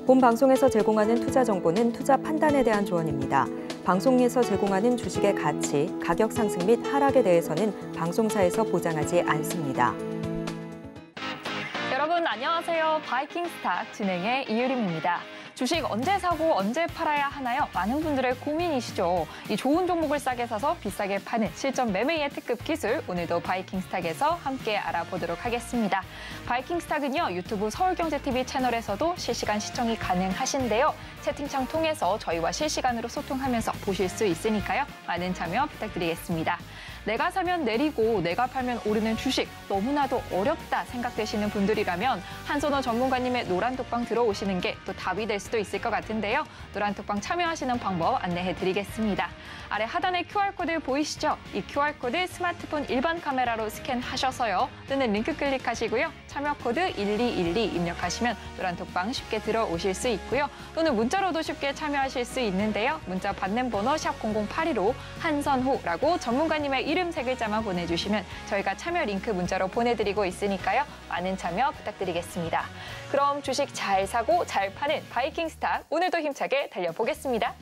본 방송에서 제공하는 투자 정보는 투자 판단에 대한 조언입니다. 방송에서 제공하는 주식의 가치, 가격 상승 및 하락에 대해서는 방송사에서 보장하지 않습니다. 여러분 안녕하세요. 바이킹스탁 진행의 이유림입니다. 주식 언제 사고 언제 팔아야 하나요? 많은 분들의 고민이시죠. 이 좋은 종목을 싸게 사서 비싸게 파는 실전 매매의 특급 기술, 오늘도 바이킹스탁에서 함께 알아보도록 하겠습니다. 바이킹스탁은요, 유튜브 서울경제TV 채널에서도 실시간 시청이 가능하신데요. 채팅창 통해서 저희와 실시간으로 소통하면서 보실 수 있으니까요. 많은 참여 부탁드리겠습니다. 내가 사면 내리고 내가 팔면 오르는 주식 너무나도 어렵다 생각되시는 분들이라면 한선호 전문가님의 노란톡방 들어오시는 게 또 답이 될 수도 있을 것 같은데요. 노란톡방 참여하시는 방법 안내해드리겠습니다. 아래 하단에 QR코드 보이시죠? 이 QR코드 스마트폰 일반 카메라로 스캔하셔서요. 뜨는 링크 클릭하시고요. 참여 코드 1212 입력하시면 노란톡방 쉽게 들어오실 수 있고요. 또는 문자로도 쉽게 참여하실 수 있는데요. 문자 받는 번호 샵 0082로 한선호라고 전문가님의 이름 3글자만 보내주시면 저희가 참여 링크 문자로 보내드리고 있으니까요. 많은 참여 부탁드리겠습니다. 그럼 주식 잘 사고 잘 파는 바이킹스탁, 오늘도 힘차게 달려보겠습니다.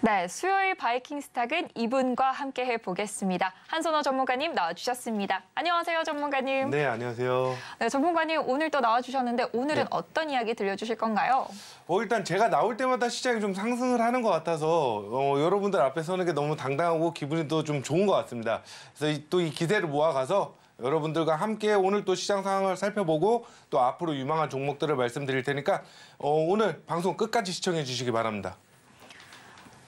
네, 수요일 바이킹스탁은 이분과 함께 해보겠습니다. 한선호 전문가님 나와주셨습니다. 안녕하세요, 전문가님. 네, 안녕하세요. 네, 전문가님 오늘 또 나와주셨는데 오늘은 어떤 이야기 들려주실 건가요? 일단 제가 나올 때마다 시장이 좀 상승을 하는 것 같아서 여러분들 앞에 서는 게 너무 당당하고 기분이 또 좀 좋은 것 같습니다. 그래서 또 이 기세를 모아가서 여러분들과 함께 오늘 또 시장 상황을 살펴보고 또 앞으로 유망한 종목들을 말씀드릴 테니까 오늘 방송 끝까지 시청해 주시기 바랍니다.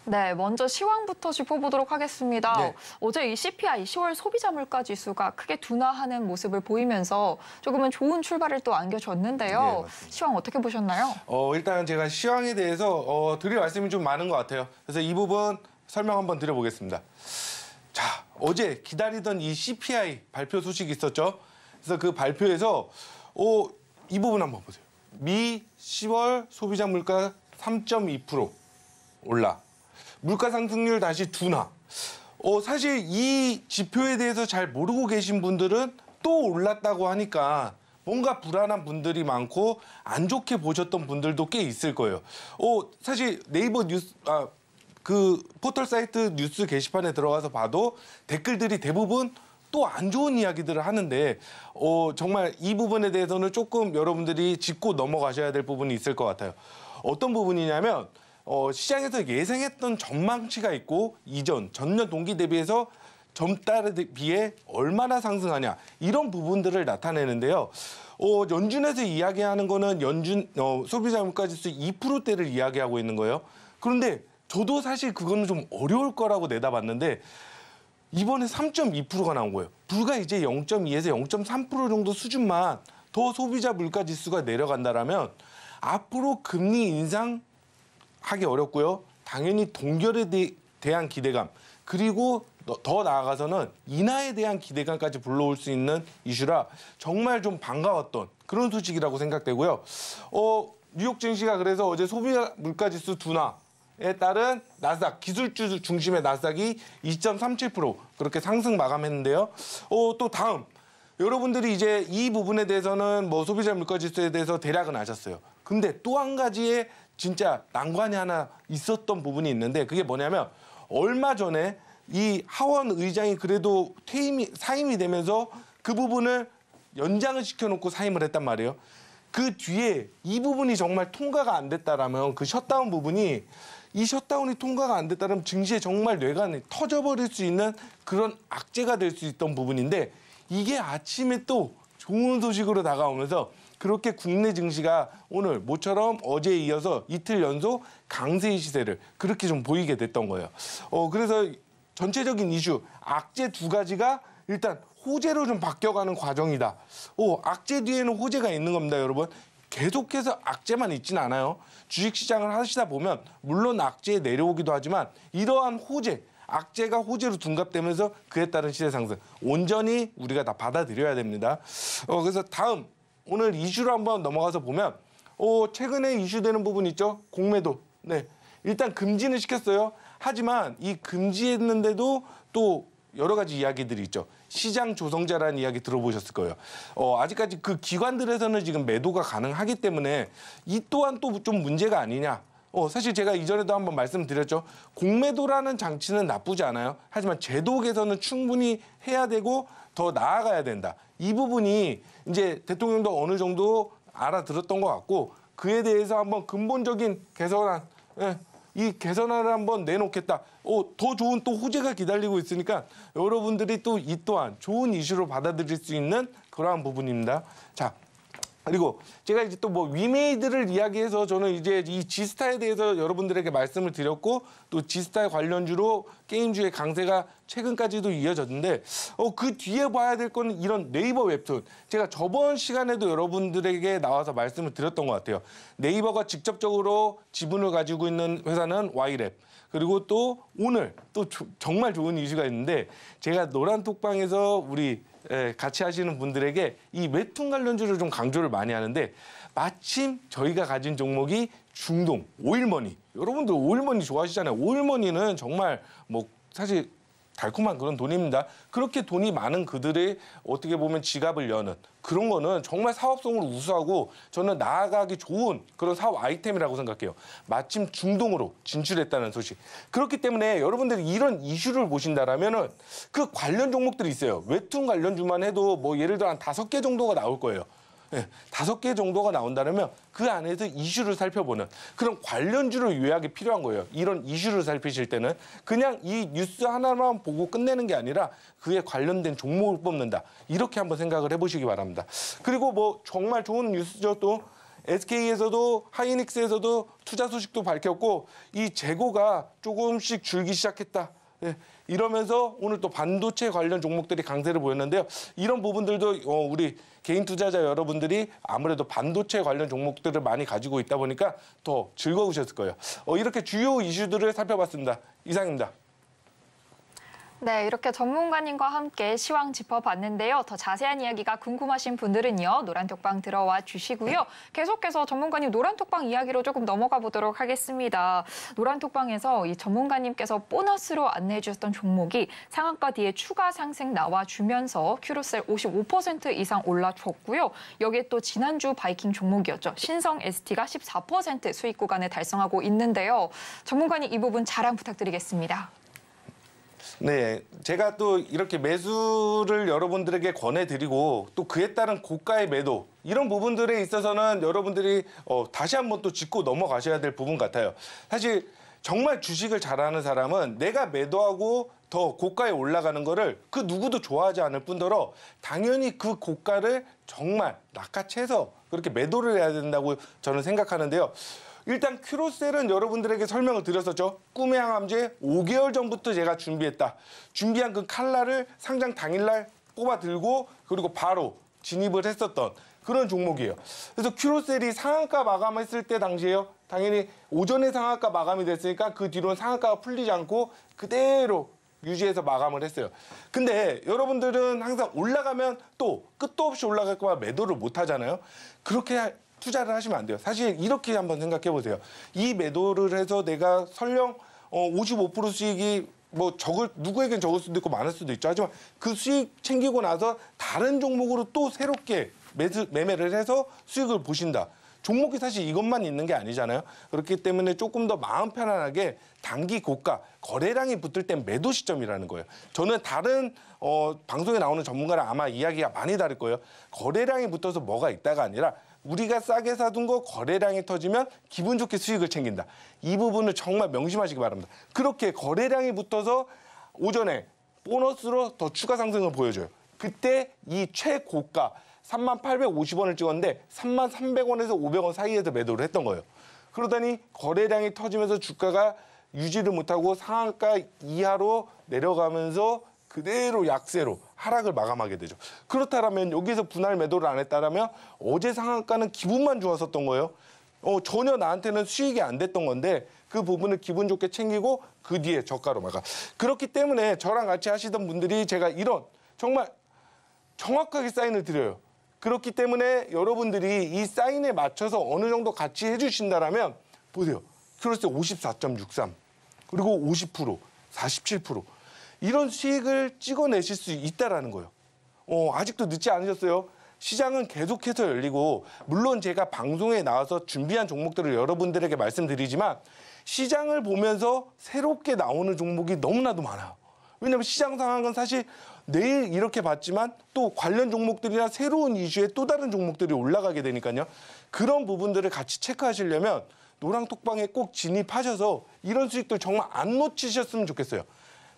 네, 먼저 시황부터 짚어보도록 하겠습니다. 네. 어제 이 CPI, 10월 소비자 물가 지수가 크게 둔화하는 모습을 보이면서 조금은 좋은 출발을 또 안겨줬는데요. 네, 맞습니다. 시황 어떻게 보셨나요? 일단 제가 시황에 대해서 드릴 말씀이 좀 많은 것 같아요. 그래서 이 부분 설명 한번 드려보겠습니다. 자, 어제 기다리던 이 CPI 발표 소식이 있었죠. 그래서 그 발표에서 이 부분 한번 보세요. 미 10월 소비자 물가 3.2% 올라. 물가 상승률 다시 둔화. 사실 이 지표에 대해서 잘 모르고 계신 분들은 또 올랐다고 하니까 뭔가 불안한 분들이 많고 안 좋게 보셨던 분들도 꽤 있을 거예요. 사실 네이버 뉴스, 그 포털 사이트 뉴스 게시판에 들어가서 봐도 댓글들이 대부분 또 안 좋은 이야기들을 하는데 정말 이 부분에 대해서는 조금 여러분들이 짚고 넘어가셔야 될 부분이 있을 것 같아요. 어떤 부분이냐면 시장에서 예상했던 전망치가 있고 전년 동기 대비해서 전달에 비해 얼마나 상승하냐 이런 부분들을 나타내는데요. 연준에서 이야기하는 거는 소비자 물가지수 2%대를 이야기하고 있는 거예요. 그런데 저도 사실 그거는 좀 어려울 거라고 내다봤는데 이번에 3.2%가 나온 거예요. 불과 이제 0.2에서 0.3% 정도 수준만 더 소비자 물가 지수가 내려간다라면 앞으로 금리 인상 하기 어렵고요. 당연히 동결에 대한 기대감, 그리고 더 나아가서는 인하에 대한 기대감까지 불러올 수 있는 이슈라 정말 좀 반가웠던 그런 소식이라고 생각되고요. 뉴욕 증시가 그래서 어제 소비자 물가지수 둔화에 따른 나스닥, 기술주 중심의 나스닥이 2.37% 그렇게 상승 마감했는데요. 또 다음, 여러분들이 이제 이 부분에 대해서는 소비자 물가지수에 대해서 대략은 아셨어요. 근데 또 한 가지의 진짜 난관이 하나 있었던 부분이 있는데 그게 뭐냐면 얼마 전에 이 하원 의장이 그래도 사임이 되면서 그 부분을 연장을 시켜놓고 사임을 했단 말이에요. 그 뒤에 이 부분이 정말 통과가 안 됐다라면 그 셧다운 부분이 이 셧다운이 통과가 안 됐다면 증시에 정말 뇌관이 터져버릴 수 있는 그런 악재가 될 수 있던 부분인데 이게 아침에 또 좋은 소식으로 다가오면서 그렇게 국내 증시가 오늘 모처럼 어제에 이어서 이틀 연속 강세의 시세를 그렇게 좀 보이게 됐던 거예요. 그래서 전체적인 이슈, 악재 두 가지가 일단 호재로 좀 바뀌어가는 과정이다. 악재 뒤에는 호재가 있는 겁니다, 여러분. 계속해서 악재만 있지는 않아요. 주식시장을 하시다 보면 물론 악재에 내려오기도 하지만 이러한 호재, 악재가 호재로 둔갑되면서 그에 따른 시세 상승 온전히 우리가 다 받아들여야 됩니다. 그래서 다음 오늘 이슈로 한번 넘어가서 보면 최근에 이슈되는 부분 있죠? 공매도. 네, 일단 금지는 시켰어요. 하지만 이 금지했는데도 또 여러 가지 이야기들이 있죠. 시장 조성자라는 이야기 들어보셨을 거예요. 아직까지 그 기관들에서는 지금 매도가 가능하기 때문에 이 또한 또 좀 문제가 아니냐. 사실 제가 이전에도 한번 말씀드렸죠. 공매도라는 장치는 나쁘지 않아요. 하지만 제도 개선은 충분히 해야 되고 더 나아가야 된다. 이 부분이 이제 대통령도 어느 정도 알아들었던 것 같고 그에 대해서 한번 근본적인 개선안, 이 개선안을 한번 내놓겠다. 더 좋은 또 호재가 기다리고 있으니까 여러분들이 또 이 또한 좋은 이슈로 받아들일 수 있는 그러한 부분입니다. 자, 그리고 제가 이제 또 뭐 위메이드를 이야기해서 저는 이제 이 지스타에 대해서 여러분들에게 말씀을 드렸고 또 지스타 관련주로 게임주의 강세가 최근까지도 이어졌는데 그 뒤에 봐야 될 거는 이런 네이버 웹툰. 제가 저번 시간에도 여러분들에게 나와서 말씀을 드렸던 것 같아요. 네이버가 직접적으로 지분을 가지고 있는 회사는 Y랩. 그리고 또 오늘 또 정말 좋은 이슈가 있는데 제가 노란톡방에서 우리 같이 하시는 분들에게 이 웹툰 관련주를 좀 강조를 많이 하는데 마침 저희가 가진 종목이 중동 오일머니. 여러분들 오일머니 좋아하시잖아요. 오일머니는 정말 뭐 사실 달콤한 그런 돈입니다. 그렇게 돈이 많은 그들의 어떻게 보면 지갑을 여는 그런 거는 정말 사업성으로 우수하고 저는 나아가기 좋은 그런 사업 아이템이라고 생각해요. 마침 중동으로 진출했다는 소식. 그렇기 때문에 여러분들이 이런 이슈를 보신다라면은 그 관련 종목들이 있어요. 웹툰 관련주만 해도 뭐 예를 들어 한 5개 정도가 나올 거예요. 5개 정도가 나온다면 그 안에서 이슈를 살펴보는 그런 관련주를 요약이 필요한 거예요. 이런 이슈를 살피실 때는 그냥 이 뉴스 하나만 보고 끝내는 게 아니라 그에 관련된 종목을 뽑는다. 이렇게 한번 생각을 해보시기 바랍니다. 그리고 뭐 정말 좋은 뉴스죠. 또 SK에서도 하이닉스에서도 투자 소식도 밝혔고 이 재고가 조금씩 줄기 시작했다. 이러면서 오늘 또 반도체 관련 종목들이 강세를 보였는데요. 이런 부분들도 우리 개인 투자자 여러분들이 아무래도 반도체 관련 종목들을 많이 가지고 있다 보니까 더 즐거우셨을 거예요. 이렇게 주요 이슈들을 살펴봤습니다. 이상입니다. 네, 이렇게 전문가님과 함께 시황 짚어봤는데요. 더 자세한 이야기가 궁금하신 분들은요. 노란톡방 들어와 주시고요. 계속해서 전문가님 노란톡방 이야기로 조금 넘어가 보도록 하겠습니다. 노란톡방에서 이 전문가님께서 보너스로 안내해 주셨던 종목이 상한가 뒤에 추가 상승 나와주면서 큐로셀 55% 이상 올라줬고요. 여기에 또 지난주 바이킹 종목이었죠. 신성 ST가 14% 수익 구간을 달성하고 있는데요. 전문가님 이 부분 자랑 부탁드리겠습니다. 네, 제가 또 이렇게 매수를 여러분들에게 권해드리고 또 그에 따른 고가의 매도 이런 부분들에 있어서는 여러분들이 다시 한번 또 짚고 넘어가셔야 될 부분 같아요. 사실 정말 주식을 잘하는 사람은 내가 매도하고 더 고가에 올라가는 거를 그 누구도 좋아하지 않을 뿐더러 당연히 그 고가를 정말 낚아채서 그렇게 매도를 해야 된다고 저는 생각하는데요. 일단 큐로셀은 여러분들에게 설명을 드렸었죠. 꿈의 항암제 5개월 전부터 제가 준비했다. 준비한 그 칼날을 상장 당일날 뽑아 들고 그리고 바로 진입을 했었던 그런 종목이에요. 그래서 큐로셀이 상한가 마감했을 때 당시에요. 당연히 오전에 상한가 마감이 됐으니까 그 뒤로는 상한가가 풀리지 않고 그대로 유지해서 마감을 했어요. 근데 여러분들은 항상 올라가면 또 끝도 없이 올라갈까 봐 매도를 못 하잖아요. 그렇게 투자를 하시면 안 돼요. 사실 이렇게 한번 생각해 보세요. 이 매도를 해서 내가 설령 55% 수익이 뭐 누구에겐 적을 수도 있고 많을 수도 있죠. 하지만 그 수익 챙기고 나서 다른 종목으로 또 새롭게 매매를 해서 수익을 보신다. 종목이 사실 이것만 있는 게 아니잖아요. 그렇기 때문에 조금 더 마음 편안하게 단기 고가, 거래량이 붙을 땐 매도 시점이라는 거예요. 저는 다른 방송에 나오는 전문가랑 아마 이야기가 많이 다를 거예요. 거래량이 붙어서 뭐가 있다가 아니라 우리가 싸게 사둔 거 거래량이 터지면 기분 좋게 수익을 챙긴다. 이 부분을 정말 명심하시기 바랍니다. 그렇게 거래량이 붙어서 오전에 보너스로 더 추가 상승을 보여줘요. 그때 이 최고가 3850원을 찍었는데 3300원에서 500원 사이에서 매도를 했던 거예요. 그러더니 거래량이 터지면서 주가가 유지를 못하고 상한가 이하로 내려가면서 그대로 약세로 하락을 마감하게 되죠. 그렇다면 여기서 분할 매도를 안 했다면 어제 상한가는 기분만 좋았었던 거예요. 전혀 나한테는 수익이 안 됐던 건데 그 부분을 기분 좋게 챙기고 그 뒤에 저가로 마감. 그렇기 때문에 저랑 같이 하시던 분들이 제가 이런 정말 정확하게 사인을 드려요. 그렇기 때문에 여러분들이 이 사인에 맞춰서 어느 정도 같이 해주신다라면 보세요. 큐로스 54.63 그리고 50%, 47% 이런 수익을 찍어내실 수 있다라는 거예요. 아직도 늦지 않으셨어요. 시장은 계속해서 열리고 물론 제가 방송에 나와서 준비한 종목들을 여러분들에게 말씀드리지만 시장을 보면서 새롭게 나오는 종목이 너무나도 많아요. 왜냐하면 시장 상황은 사실 내일 이렇게 봤지만 또 관련 종목들이나 새로운 이슈에 또 다른 종목들이 올라가게 되니까요. 그런 부분들을 같이 체크하시려면 노랑톡방에 꼭 진입하셔서 이런 수익들 정말 안 놓치셨으면 좋겠어요.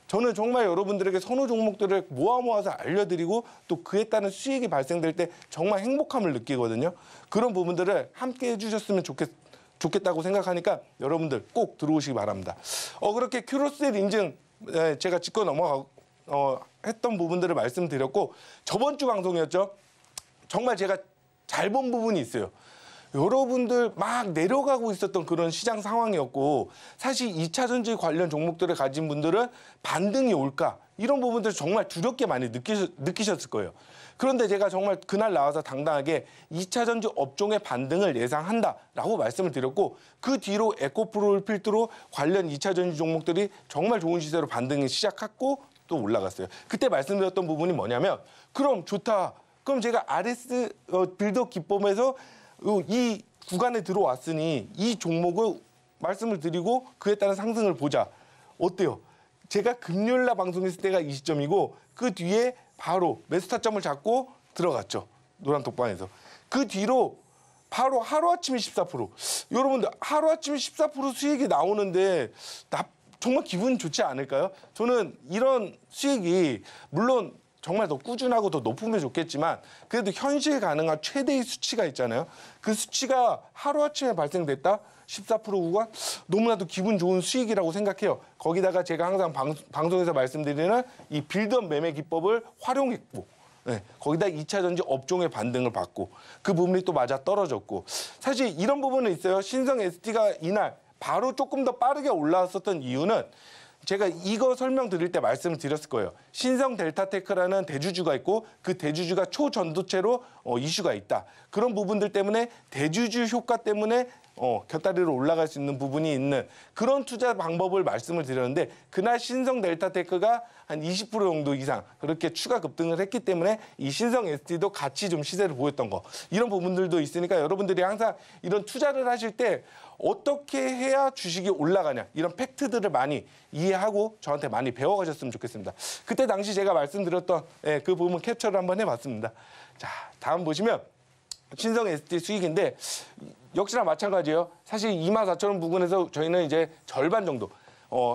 저는 정말 여러분들에게 선호 종목들을 모아서 알려드리고 또 그에 따른 수익이 발생될 때 정말 행복함을 느끼거든요. 그런 부분들을 함께 해주셨으면 좋겠다고 생각하니까 여러분들 꼭 들어오시기 바랍니다. 그렇게 큐로셀 인증 제가 짚고 했던 부분들을 말씀드렸고 저번 주 방송이었죠. 정말 제가 잘 본 부분이 있어요. 여러분들 막 내려가고 있었던 그런 시장 상황이었고 사실 2차 전지 관련 종목들을 가진 분들은 반등이 올까 이런 부분들 정말 두렵게 많이 느끼셨을 거예요. 그런데 제가 정말 그날 나와서 당당하게 2차 전지 업종의 반등을 예상한다라고 말씀을 드렸고 그 뒤로 에코프로를 필두로 관련 2차 전지 종목들이 정말 좋은 시세로 반등이 시작했고 또 올라갔어요. 그때 말씀드렸던 부분이 뭐냐면 그럼 좋다. 그럼 제가 RS 빌더 기법에서 이 구간에 들어왔으니 이 종목을 말씀을 드리고 그에 따른 상승을 보자. 어때요? 제가 금요일날 방송했을 때가 이 시점이고 그 뒤에 바로 매수 타점을 잡고 들어갔죠. 노란톡방에서. 그 뒤로 바로 하루아침에 14%. 여러분들 하루아침에 14% 수익이 나오는데 정말 기분 좋지 않을까요? 저는 이런 수익이 물론 정말 더 꾸준하고 더 높으면 좋겠지만 그래도 현실 가능한 최대의 수치가 있잖아요. 그 수치가 하루아침에 발생됐다? 14% 구간? 너무나도 기분 좋은 수익이라고 생각해요. 거기다가 제가 항상 방송에서 말씀드리는 이 빌드업 매매 기법을 활용했고 거기다 2차 전지 업종의 반등을 받고 그 부분이 또 맞아 떨어졌고 사실 이런 부분은 있어요. 신성 ST가 이날 바로 조금 더 빠르게 올라왔었던 이유는 제가 이거 설명드릴 때 말씀을 드렸을 거예요. 신성 델타테크라는 대주주가 있고 그 대주주가 초전도체로 이슈가 있다. 그런 부분들 때문에 대주주 효과 때문에 곁다리로 올라갈 수 있는 부분이 있는 그런 투자 방법을 말씀을 드렸는데 그날 신성 델타테크가 한 20% 정도 이상 그렇게 추가 급등을 했기 때문에 이 신성 ST도 같이 좀 시세를 보였던 거 이런 부분들도 있으니까 여러분들이 항상 이런 투자를 하실 때 어떻게 해야 주식이 올라가냐 이런 팩트들을 많이 이해하고 저한테 많이 배워가셨으면 좋겠습니다. 그때 당시 제가 말씀드렸던 그 부분 캡처를 한번 해봤습니다. 자, 다음 보시면 신성 ST 수익인데 역시나 마찬가지예요. 사실 24,000원 부근에서 저희는 이제 절반 정도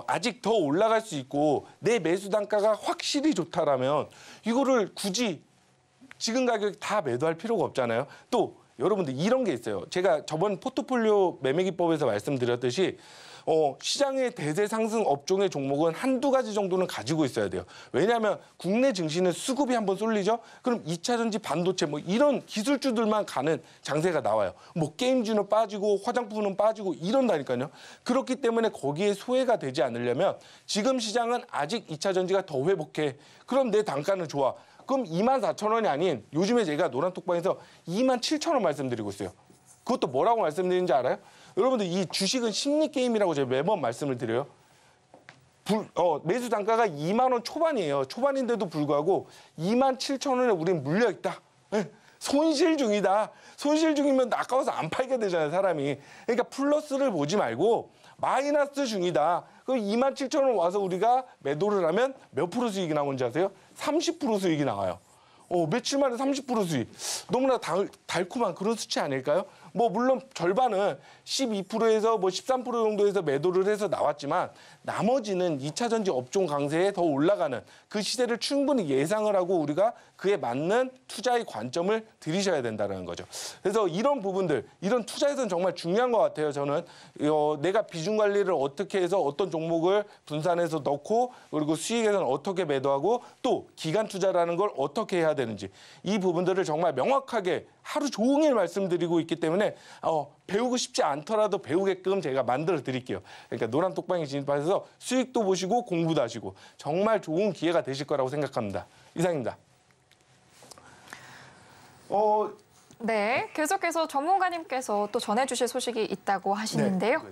아직 더 올라갈 수 있고 내 매수 단가가 확실히 좋다라면 이거를 굳이 지금 가격에 다 매도할 필요가 없잖아요. 또 여러분들 이런 게 있어요. 제가 저번 포트폴리오 매매 기법에서 말씀드렸듯이 시장의 대세 상승 업종의 종목은 한두 가지 정도는 가지고 있어야 돼요. 왜냐하면 국내 증시는 수급이 한번 쏠리죠. 그럼 2차 전지 반도체 뭐 이런 기술주들만 가는 장세가 나와요. 뭐 게임주는 빠지고 화장품은 빠지고 이런다니까요. 그렇기 때문에 거기에 소외가 되지 않으려면 지금 시장은 아직 2차 전지가 더 회복해. 그럼 내 단가는 좋아. 그럼 24,000원이 아닌 요즘에 제가 노란톡방에서 27,000원 말씀드리고 있어요. 그것도 뭐라고 말씀드리는지 알아요? 여러분들 이 주식은 심리 게임이라고 제가 매번 말씀을 드려요. 매수 단가가 2만 원 초반이에요. 초반인데도 불구하고 27,000원에 우린 물려있다. 손실 중이다. 손실 중이면 아까워서 안 팔게 되잖아요, 사람이. 그러니까 플러스를 보지 말고 마이너스 중이다. 그럼 27,000원 와서 우리가 매도를 하면 몇 프로 수익이 나오는지 아세요? 30% 수익이 나와요. 며칠 만에 30% 수익. 너무나 달콤한 그런 수치 아닐까요? 뭐 물론 절반은 12%에서 뭐 13% 정도에서 매도를 해서 나왔지만 나머지는 2차 전지 업종 강세에 더 올라가는 그 시세를 충분히 예상을 하고 우리가 그에 맞는 투자의 관점을 들이셔야 된다는 거죠. 그래서 이런 부분들, 이런 투자에서는 정말 중요한 것 같아요. 저는 내가 비중 관리를 어떻게 해서 어떤 종목을 분산해서 넣고 그리고 수익에서는 어떻게 매도하고 또 기간 투자라는 걸 어떻게 해야 되는지 이 부분들을 정말 명확하게 하루 종일 말씀드리고 있기 때문에 배우고 싶지 않더라도 배우게끔 제가 만들어 드릴게요. 그러니까 노란 톡방에 진입하셔서 수익도 보시고 공부도 하시고 정말 좋은 기회가 되실 거라고 생각합니다. 이상입니다. 네, 계속해서 전문가님께서 또 전해주실 소식이 있다고 하시는데요.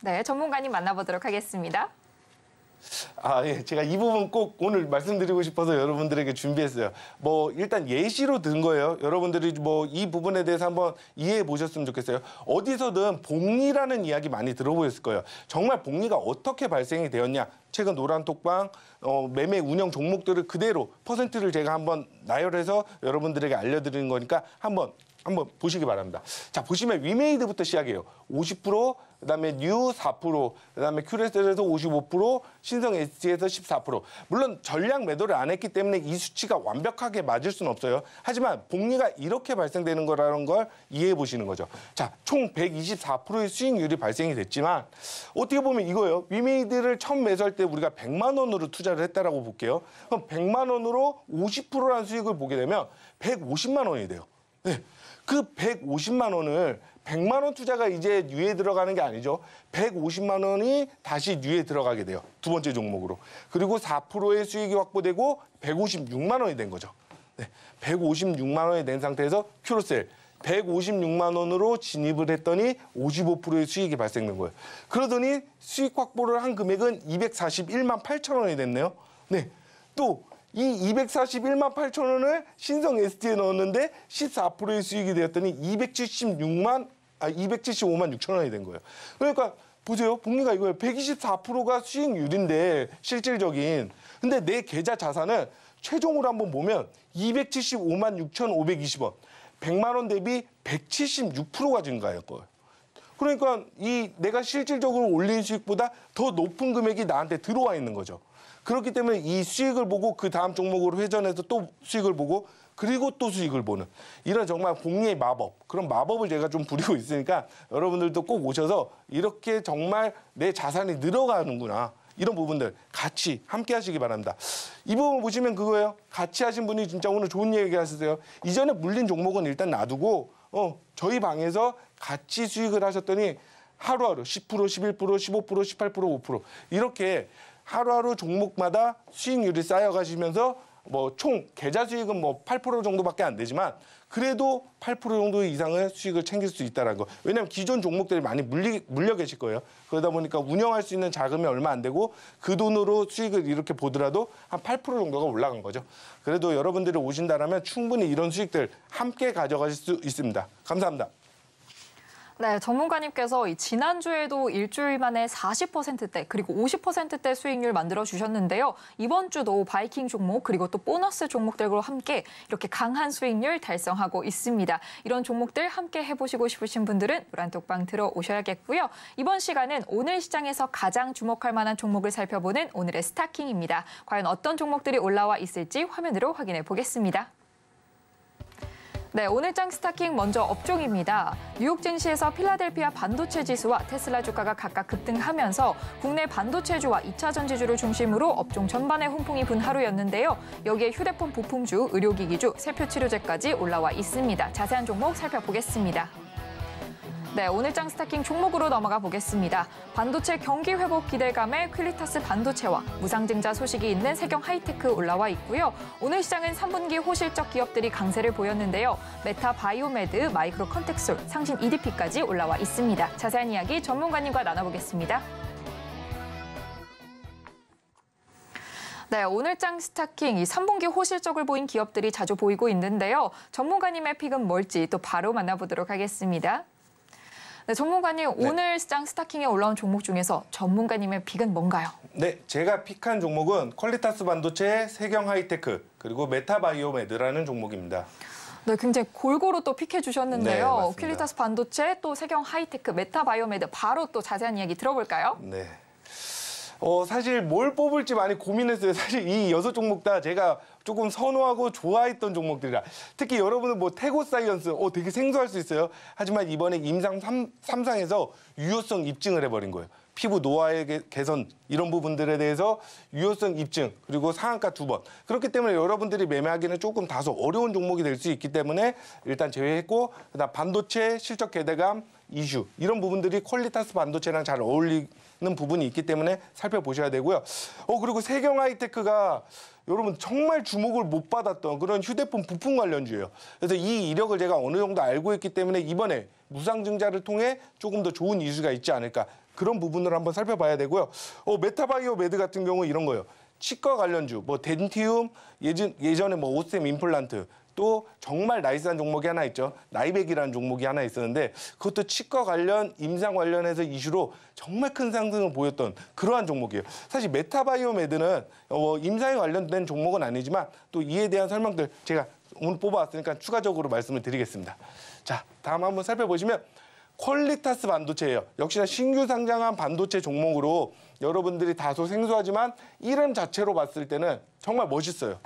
네, 전문가님 만나보도록 하겠습니다. 예. 제가 이 부분 꼭 오늘 말씀드리고 싶어서 여러분들에게 준비했어요. 뭐 일단 예시로 든 거예요. 여러분들이 뭐 이 부분에 대해서 한번 이해해 보셨으면 좋겠어요. 어디서든 복리라는 이야기 많이 들어보셨을 거예요. 정말 복리가 어떻게 발생이 되었냐. 최근 노란톡방 매매 운영 종목들을 그대로 퍼센트를 제가 한번 나열해서 여러분들에게 알려드리는 거니까 한번 보시기 바랍니다. 자, 보시면 위메이드부터 시작해요. 50%, 그다음에 뉴 4%, 그다음에 큐레셀에서 55%, 신성 SG에서 14%. 물론 전량 매도를 안 했기 때문에 이 수치가 완벽하게 맞을 수는 없어요. 하지만 복리가 이렇게 발생되는 거라는 걸 이해해 보시는 거죠. 자, 총 124%의 수익률이 발생이 됐지만 어떻게 보면 이거예요. 위메이드를 처음 매수할 때 우리가 100만 원으로 투자를 했다라고 볼게요. 그럼 100만 원으로 50%라는 수익을 보게 되면 150만 원이 돼요. 네. 그 150만 원을 100만 원 투자가 이제 뉴에 들어가는 게 아니죠. 150만 원이 다시 뉴에 들어가게 돼요. 두 번째 종목으로. 그리고 4%의 수익이 확보되고 156만 원이 된 거죠. 네, 156만 원이 된 상태에서 큐로셀 156만 원으로 진입을 했더니 55%의 수익이 발생된 거예요. 그러더니 수익 확보를 한 금액은 241만 8천 원이 됐네요. 네, 또 이 241만 8천 원을 신성 ST에 넣었는데 14%의 수익이 되었더니 275만 6천 원이 된 거예요. 그러니까 보세요. 복리가 이거예요. 124%가 수익률인데 실질적인. 근데 내 계좌 자산은 최종으로 한번 보면 275만 6,520원. 100만 원 대비 176%가 증가할 거예요. 그러니까 이 내가 실질적으로 올린 수익보다 더 높은 금액이 나한테 들어와 있는 거죠. 그렇기 때문에 이 수익을 보고 그 다음 종목으로 회전해서 또 수익을 보고 그리고 또 수익을 보는 이런 정말 복리의 마법, 그런 마법을 제가 좀 부리고 있으니까 여러분들도 꼭 오셔서 이렇게 정말 내 자산이 늘어가는구나. 이런 부분들 같이 함께 하시기 바랍니다. 이 부분 보시면 그거예요. 같이 하신 분이 진짜 오늘 좋은 얘기 하셨어요. 이전에 물린 종목은 일단 놔두고 저희 방에서 같이 수익을 하셨더니 하루하루 10%, 11%, 15%, 18%, 5% 이렇게 하루하루 종목마다 수익률이 쌓여가시면서 뭐 총 계좌 수익은 뭐 8% 정도밖에 안 되지만 그래도 8% 정도 이상의 수익을 챙길 수 있다는 거. 왜냐하면 기존 종목들이 많이 물려 계실 거예요. 그러다 보니까 운영할 수 있는 자금이 얼마 안 되고 그 돈으로 수익을 이렇게 보더라도 한 8% 정도가 올라간 거죠. 그래도 여러분들이 오신다면 충분히 이런 수익들 함께 가져가실 수 있습니다. 감사합니다. 네, 전문가님께서 지난주에도 일주일 만에 40%대 그리고 50%대 수익률 만들어 주셨는데요. 이번 주도 바이킹 종목 그리고 또 보너스 종목들과 함께 이렇게 강한 수익률 달성하고 있습니다. 이런 종목들 함께 해보시고 싶으신 분들은 노란톡방 들어오셔야겠고요. 이번 시간은 오늘 시장에서 가장 주목할 만한 종목을 살펴보는 오늘의 스타킹입니다. 과연 어떤 종목들이 올라와 있을지 화면으로 확인해 보겠습니다. 네, 오늘장 스타킹 먼저 업종입니다. 뉴욕 증시에서 필라델피아 반도체 지수와 테슬라 주가가 각각 급등하면서 국내 반도체주와 2차 전지주를 중심으로 업종 전반에 훈풍이 분 하루였는데요. 여기에 휴대폰 부품주, 의료기기주, 세포치료제까지 올라와 있습니다. 자세한 종목 살펴보겠습니다. 네, 오늘장 스타킹 종목으로 넘어가 보겠습니다. 반도체 경기 회복 기대감에 퀼리타스 반도체와 무상증자 소식이 있는 세경 하이테크 올라와 있고요. 오늘 시장은 3분기 호실적 기업들이 강세를 보였는데요. 메타 바이오메드, 마이크로 컨텍솔, 상신 EDP까지 올라와 있습니다. 자세한 이야기 전문가님과 나눠보겠습니다. 네, 오늘장 스타킹 이 3분기 호실적을 보인 기업들이 자주 보이고 있는데요. 전문가님의 픽은 뭘지 또 바로 만나보도록 하겠습니다. 네, 전문가님, 네. 오늘 시장 스타킹에 올라온 종목 중에서 전문가님의 픽은 뭔가요? 네, 제가 픽한 종목은 퀄리타스 반도체, 세경 하이테크, 그리고 메타바이오메드라는 종목입니다. 네, 굉장히 골고루 또 픽해 주셨는데요. 네, 맞습니다. 퀄리타스 반도체, 또 세경 하이테크, 메타바이오메드 바로 또 자세한 이야기 들어볼까요? 네. 사실 뭘 뽑을지 많이 고민했어요. 사실 이 6종목 다 제가 조금 선호하고 좋아했던 종목들이라. 특히 여러분은 뭐 태고사이언스 되게 생소할 수 있어요. 하지만 이번에 임상 3상에서 유효성 입증을 해버린 거예요. 피부 노화의 개선 이런 부분들에 대해서 유효성 입증 그리고 상한가 2번. 그렇기 때문에 여러분들이 매매하기는 조금 다소 어려운 종목이 될 수 있기 때문에 일단 제외했고 그다음 반도체 실적 개대감 이슈 이런 부분들이 퀄리타스 반도체랑 잘 어울리는 부분이 있기 때문에 살펴보셔야 되고요. 그리고 세경 하이테크가 여러분 정말 주목을 못 받았던 그런 휴대폰 부품 관련주예요. 그래서 이 이력을 제가 어느 정도 알고 있기 때문에 이번에 무상증자를 통해 조금 더 좋은 이슈가 있지 않을까 그런 부분을 한번 살펴봐야 되고요. 메타바이오 메드 같은 경우 이런 거예요. 치과 관련주, 뭐 덴티움, 예전에 뭐 오셈 임플란트 또 정말 나이스한 종목이 하나 있죠. 나이백이라는 종목이 하나 있었는데 그것도 치과 관련, 임상 관련해서 이슈로 정말 큰 상승을 보였던 그러한 종목이에요. 사실 메타바이오 메드는 임상에 관련된 종목은 아니지만 또 이에 대한 설명들 제가 오늘 뽑아왔으니까 추가적으로 말씀을 드리겠습니다. 자, 다음 한번 살펴보시면 퀄리타스 반도체예요. 역시나 신규 상장한 반도체 종목으로 여러분들이 다소 생소하지만 이름 자체로 봤을 때는 정말 멋있어요.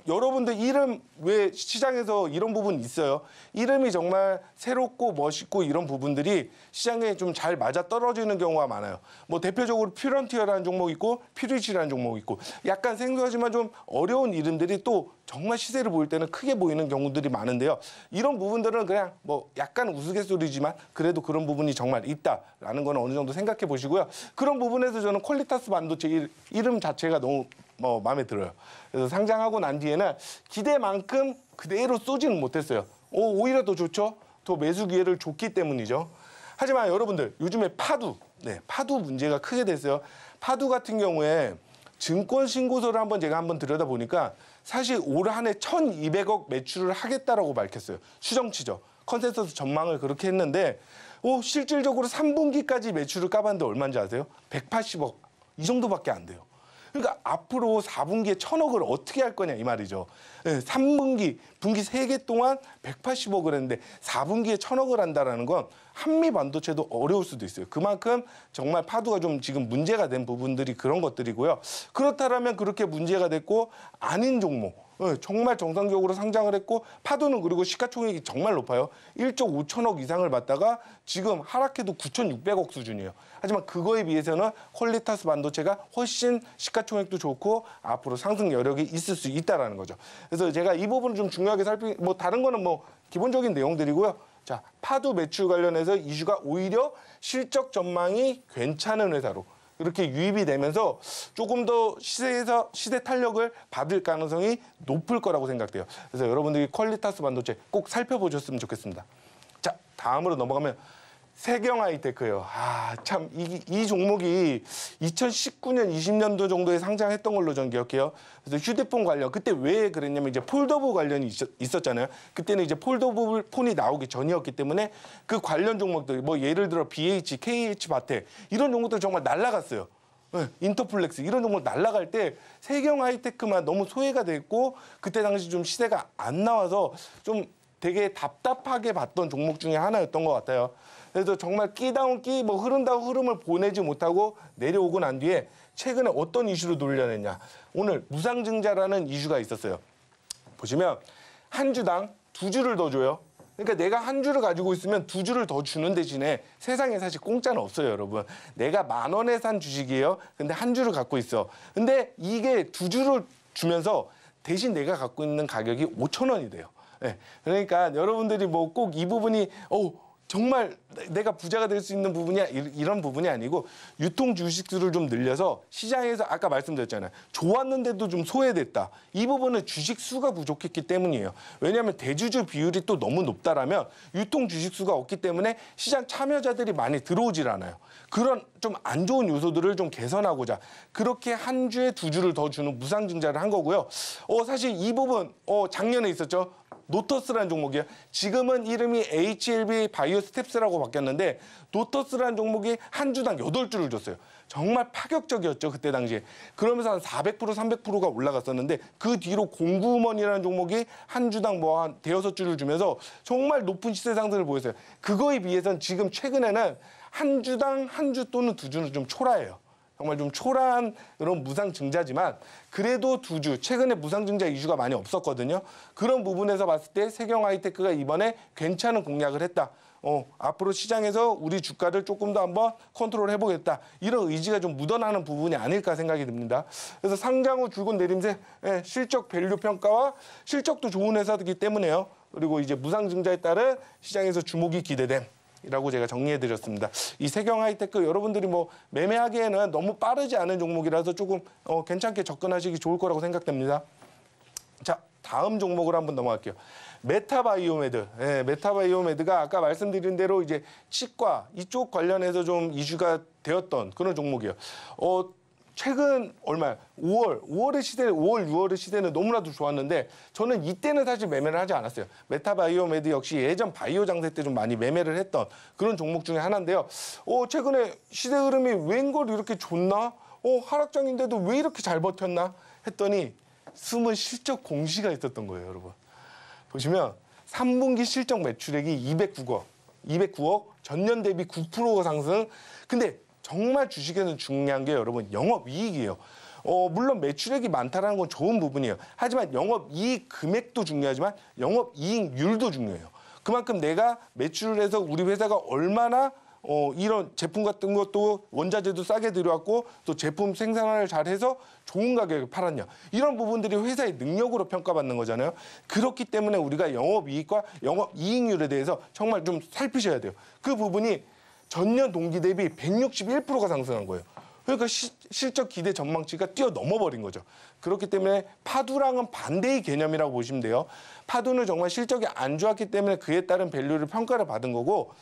여러분들 이름 왜 시장에서 이런 부분 있어요? 이름이 정말 새롭고 멋있고 이런 부분들이 시장에 좀 잘 맞아 떨어지는 경우가 많아요. 뭐 대표적으로 퓨런티어라는 종목이 있고 퓨리치라는 종목이 있고 약간 생소하지만 좀 어려운 이름들이 또 정말 시세를 보일 때는 크게 보이는 경우들이 많은데요. 이런 부분들은 그냥 뭐 약간 우스갯소리지만 그래도 그런 부분이 정말 있다라는 거는 어느 정도 생각해 보시고요. 그런 부분에서 저는 퀄리타스 반도체 이름 자체가 너무 마음에 들어요. 그래서 상장하고 난 뒤에는 기대만큼 그대로 쏘지는 못했어요. 오히려 더 좋죠. 더 매수 기회를 줬기 때문이죠. 하지만 여러분들 요즘에 파두 문제가 크게 됐어요. 파두 같은 경우에 증권 신고서를 제가 들여다보니까 사실 올 한 해 1,200억 매출을 하겠다라고 밝혔어요. 추정치죠. 컨센서스 전망을 그렇게 했는데 실질적으로 3분기까지 매출을 까봤는데 얼마인지 아세요? 180억. 이 정도밖에 안 돼요. 그러니까 앞으로 4분기에 1,000억을 어떻게 할 거냐 이 말이죠. 3분기, 분기 3개 동안 180억을 했는데 4분기에 1,000억을 한다는 건 한미 반도체도 어려울 수도 있어요. 그만큼 정말 파두가 좀 지금 문제가 된 부분들이 그런 것들이고요. 그렇다면 그렇게 문제가 됐고 아닌 종목, 정말 정상적으로 상장을 했고 파도는 그리고 시가총액이 정말 높아요. 1조 5천억 이상을 받다가 지금 하락해도 9,600억 수준이에요. 하지만 그거에 비해서는 퀄리타스 반도체가 훨씬 시가총액도 좋고 앞으로 상승 여력이 있을 수 있다는 거죠. 그래서 제가 이 부분을 좀 중요하게 다른 거는 기본적인 내용들이고요. 자, 파도 매출 관련해서 이슈가 오히려 실적 전망이 괜찮은 회사로 이렇게 유입이 되면서 조금 더 시대 탄력을 받을 가능성이 높을 거라고 생각돼요. 그래서 여러분들이 퀄리타스 반도체 꼭 살펴보셨으면 좋겠습니다. 자, 다음으로 넘어가면 세경 하이테크예요. 참 이 종목이 2019년, 20년도 정도에 상장했던 걸로 저는 기억해요. 그래서 휴대폰 관련 그때 왜 그랬냐면 이제 폴더블 관련이 있었잖아요. 그때는 이제 폴더블 폰이 나오기 전이었기 때문에 그 관련 종목들 예를 들어 BH, KH 바텍 이런 종목들 정말 날아갔어요. 인터플렉스 이런 종목 날아갈 때 세경 하이테크만 너무 소외가 됐고 그때 당시 좀 시세가 안 나와서 좀 되게 답답하게 봤던 종목 중에 하나였던 것 같아요. 그래서 정말 끼다운 끼, 흐른다고 흐름을 보내지 못하고 내려오고 난 뒤에 최근에 어떤 이슈로 돌려냈냐. 오늘 무상증자라는 이슈가 있었어요. 보시면 한 주당 2주를 더 줘요. 그러니까 내가 한 주를 가지고 있으면 2주를 더 주는 대신에 세상에 사실 공짜는 없어요, 여러분. 내가 10,000원에 산 주식이에요. 근데 한 주를 갖고 있어. 근데 이게 2주를 주면서 대신 내가 갖고 있는 가격이 5,000원이 돼요. 네. 그러니까 여러분들이 꼭 이 부분이 정말 내가 부자가 될 수 있는 부분이야 이런 부분이 아니고 유통 주식수를 좀 늘려서 시장에서 아까 말씀드렸잖아요. 좋았는데도 좀 소외됐다. 이 부분은 주식 수가 부족했기 때문이에요. 왜냐하면 대주주 비율이 또 너무 높다라면 유통 주식 수가 없기 때문에 시장 참여자들이 많이 들어오질 않아요. 그런 좀 안 좋은 요소들을 좀 개선하고자 그렇게 한 주에 2주를 더 주는 무상증자를 한 거고요. 사실 이 부분 작년에 있었죠. 노터스라는 종목이에요. 지금은 이름이 HLB 바이오스텝스라고 바뀌었는데 노터스라는 종목이 한 주당 8주를 줬어요. 정말 파격적이었죠, 그때 당시에. 그러면서 한 400%, 300%가 올라갔었는데 그 뒤로 공구먼이라는 종목이 한 주당 뭐 한 대여섯 주를 주면서 정말 높은 시세 상승을 보였어요. 그거에 비해서는 지금 최근에는 한 주당 한 주 또는 2주는 좀 초라해요. 정말 좀 초라한 그런 무상증자지만 그래도 2주, 최근에 무상증자 이슈가 많이 없었거든요. 그런 부분에서 봤을 때 세경하이테크가 이번에 괜찮은 공략을 했다. 앞으로 시장에서 우리 주가를 조금 더 한번 컨트롤 해보겠다. 이런 의지가 좀 묻어나는 부분이 아닐까 생각이 듭니다. 그래서 상장 후 줄곧 내림세, 실적 밸류 평가와 실적도 좋은 회사이기 때문에요. 그리고 이제 무상증자에 따른 시장에서 주목이 기대됨. 이라고 제가 정리해드렸습니다. 이 세경하이테크 여러분들이 뭐 매매하기에는 너무 빠르지 않은 종목이라서 조금 괜찮게 접근하시기 좋을 거라고 생각됩니다. 자, 다음 종목으로 한번 넘어갈게요. 메타바이오메드. 메타바이오메드가 아까 말씀드린 대로 이제 치과 이쪽 관련해서 좀 이슈가 되었던 그런 종목이에요. 최근 얼마야? 5월의 시대, 5월, 6월의 시대는 너무나도 좋았는데 저는 이때는 사실 매매를 하지 않았어요. 메타바이오메드 역시 예전 바이오 장세 때 좀 많이 매매를 했던 그런 종목 중에 하나인데요. 최근에 시대 흐름이 웬걸 이렇게 좋나? 하락장인데도 왜 이렇게 잘 버텼나? 했더니 숨은 실적 공시가 있었던 거예요, 여러분. 보시면 3분기 실적 매출액이 209억, 전년 대비 9% 상승. 근데 정말 주식에는 중요한 게 여러분 영업이익이에요. 물론 매출액이 많다는 건 좋은 부분이에요. 하지만 영업이익 금액도 중요하지만 영업이익률도 중요해요. 그만큼 내가 매출을 해서 우리 회사가 얼마나 이런 제품 같은 것도 원자재도 싸게 들여왔고 또 제품 생산을 잘해서 좋은 가격에 팔았냐. 이런 부분들이 회사의 능력으로 평가받는 거잖아요. 그렇기 때문에 우리가 영업이익과 영업이익률에 대해서 정말 좀 살피셔야 돼요. 그 부분이 전년 동기 대비 161%가 상승한 거예요. 그러니까 실적 기대 전망치가 뛰어넘어 버린 거죠. 그렇기 때문에 파두랑은 반대의 개념이라고 보시면 돼요. 파두는 정말 실적이 안 좋았기 때문에 그에 따른 밸류를 평가를 받은 거고